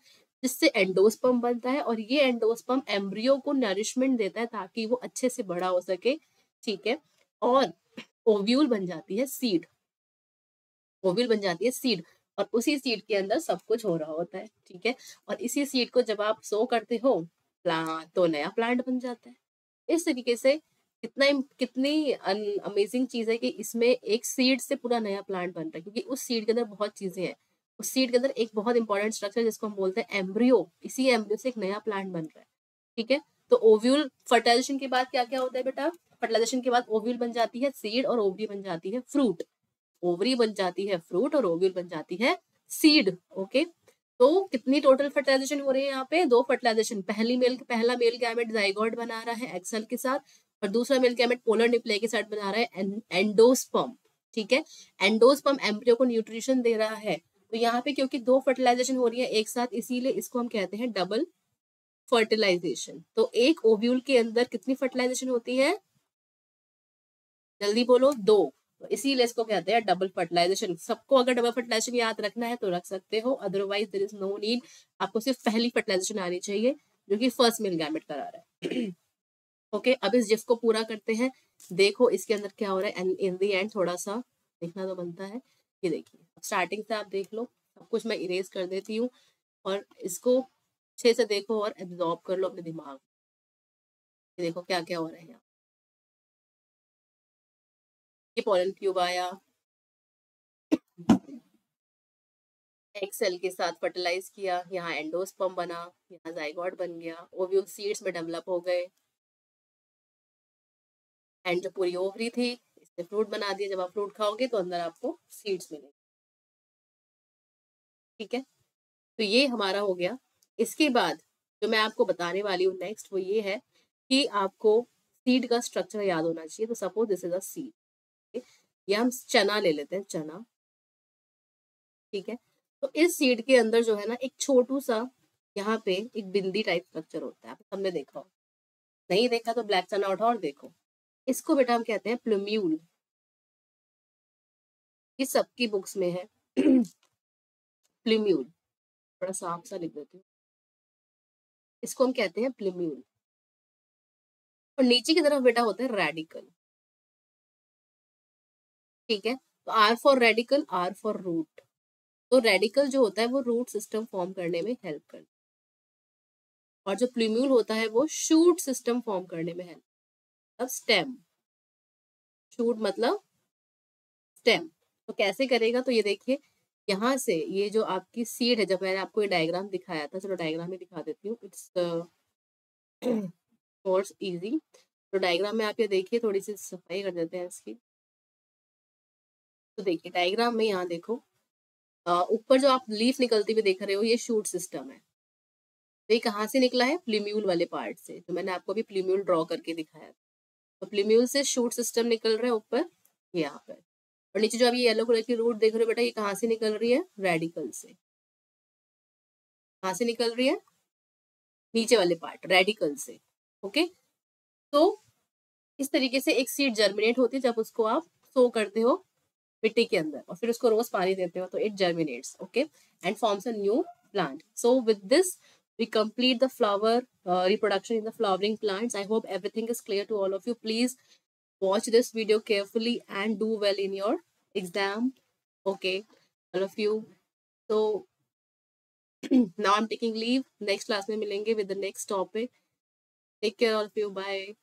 A: जिससे एंडोस्पर्म बनता है, और ये एंडोस्पर्म एम्ब्रियो को नरिशमेंट देता है ताकि वो अच्छे से बड़ा हो सके। ठीक है, और ओव्यूल बन जाती है सीड, ओव्यूल बन जाती है सीड, और उसी सीड के अंदर सब कुछ हो रहा होता है। ठीक है, और इसी सीड को जब आप सो करते हो प्लांट, तो नया प्लांट बन जाता है। इस तरीके से कितना कितनी अमेजिंग चीज है कि इसमें एक सीड से पूरा नया प्लांट बन रहा है, क्योंकि उस सीड के अंदर बहुत चीजें हैं। उस सीड के अंदर एक बहुत इंपॉर्टेंट स्ट्रक्चर जिसको हम बोलते हैं एम्ब्रियो, इसी एम्ब्रियो से एक नया प्लांट बन रहा है। ठीक है, तो ओव्यूल फर्टिलाइजेशन के बाद क्या क्या होता है बेटा? फर्टिलाइजेशन के बाद ओव्यूल बन जाती है सीड, और ओवरी बन जाती है फ्रूट। ओवरी बन जाती है फ्रूट, और ओव्यूल बन जाती है सीड। ओके, तो कितनी टोटल फर्टिलाइजेशन हो रही है यहाँ पे? 2 फर्टिलाइजेशन। पहला मेल गैमेट जाइगोट बना रहा है एक्सेल के साथ, और दूसरा मेल गैमेट पोलर न्यूक्लियाई के साथ बना रहा है एंडोस्पर्म। ठीक है, एंडोस्पर्म एम्ब्रियो को न्यूट्रिशन दे रहा है। तो यहाँ पे क्योंकि 2 फर्टिलाइजेशन हो रही है एक साथ, इसीलिए इसको हम कहते हैं डबल फर्टिलाइजेशन। तो एक ओव्यूल के अंदर कितनी फर्टिलाइजेशन होती है? जल्दी बोलो, 2। तो इसीलिए इसको कहते हैं डबल फर्टिलाइजेशन। सबको अगर डबल फर्टिलाइजेशन याद रखना है तो रख सकते हो, otherwise there is no need. आपको सिर्फ पहली फर्टिलाइजेशन आनी चाहिए, जो कि फर्स्ट मेल गैमेट करा रहा है। ओके, अब इस जिफ को पूरा करते हैं। देखो इसके अंदर क्या हो रहा है, एंड इन द एंड थोड़ा सा देखना तो बनता है। ये देखिए, स्टार्टिंग से आप देख लो, सब कुछ मैं इरेज कर देती हूँ, और इसको अच्छे से देखो और एब्जॉर्ब कर लो अपने दिमाग में। ये देखो क्या क्या हो रहा है यहाँ। ये पोलन ट्यूब आया, एग सेल के साथ फर्टिलाइज किया, यहाँ एंडोस्पर्म बना, यहाँ जाइगोट बन गया, ओव्यूल सीड्स में डेवलप हो गए, एंड जो पूरी ओवरी थी इससे फ्रूट बना दिया। जब आप फ्रूट खाओगे तो अंदर आपको सीड्स मिलेंगे। ठीक है, तो ये हमारा हो गया। इसके बाद जो मैं आपको बताने वाली हूँ नेक्स्ट, वो ये है कि आपको सीड का स्ट्रक्चर याद होना चाहिए। तो suppose this is a seed, ये हम चना ले लेते हैं, चना। ठीक है, तो इस सीड के अंदर जो है ना, एक छोटू सा यहाँ पे एक बिंदी टाइप स्ट्रक्चर होता है, आप सबने देखा हो, नहीं देखा तो ब्लैक चना उठाओ और देखो। इसको बेटा हम कहते हैं प्लूम्यूल। ये सबकी बुक्स में है, प्लूम्यूल, थोड़ा साफ सा लिख देती हूँ, इसको हम कहते हैं प्लूम्यूल। और नीचे की तरफ बेटा होता है रेडिकल, ठीक है। तो R for radicle, R for root. तो रेडिकल जो होता है वो रूट सिस्टम फॉर्म करने में हेल्प करता है, और जो प्लूम्यूल होता है वो शूट सिस्टम फॉर्म करने में हेल्प। अब स्टेम, शूट मतलब स्टेम। तो कैसे करेगा, तो ये देखिए यहाँ से ये जो आपकी सीड है, जब मैंने आपको ये डायग्राम दिखाया था, चलो डायग्राम ही दिखा देती हूँ, इट्स मोर इजी। तो डायग्राम में आप ये देखिए, थोड़ी सी सफाई कर देते हैं इसकी। तो देखिए डायग्राम में यहाँ देखो, ऊपर जो आप लीफ निकलती हुई देख रहे हो ये शूट सिस्टम है। तो ये कहाँ से निकला है, प्लूम्यूल वाले पार्ट से। तो मैंने आपको अभी प्लूम्यूल ड्रॉ करके दिखाया। तो प्लूम्यूल से शूट सिस्टम निकल रहा है ऊपर यहाँ पर। और नीचे जो आप ये येलो कलर की रूट देख रहे हो बेटा, ये कहाँ से निकल रही है, रेडिकल से। कहाँ से निकल रही है, नीचे वाले पार्ट रेडिकल से। ओके, तो इस तरीके से एक सीड जर्मिनेट होती है जब उसको आप सो करते हो मिट्टी के अंदर, और फिर उसको रोज पानी देते हो, तो it germinates, okay, and forms a new plant. So with this we complete the flower reproduction in the flowering plants. I hope everything is clear to all of you. Please watch this video carefully and do well in your exam, okay, all of you. So now I'm taking leave. Next class में मिलेंगे with the next topic. Take care all of you. Bye.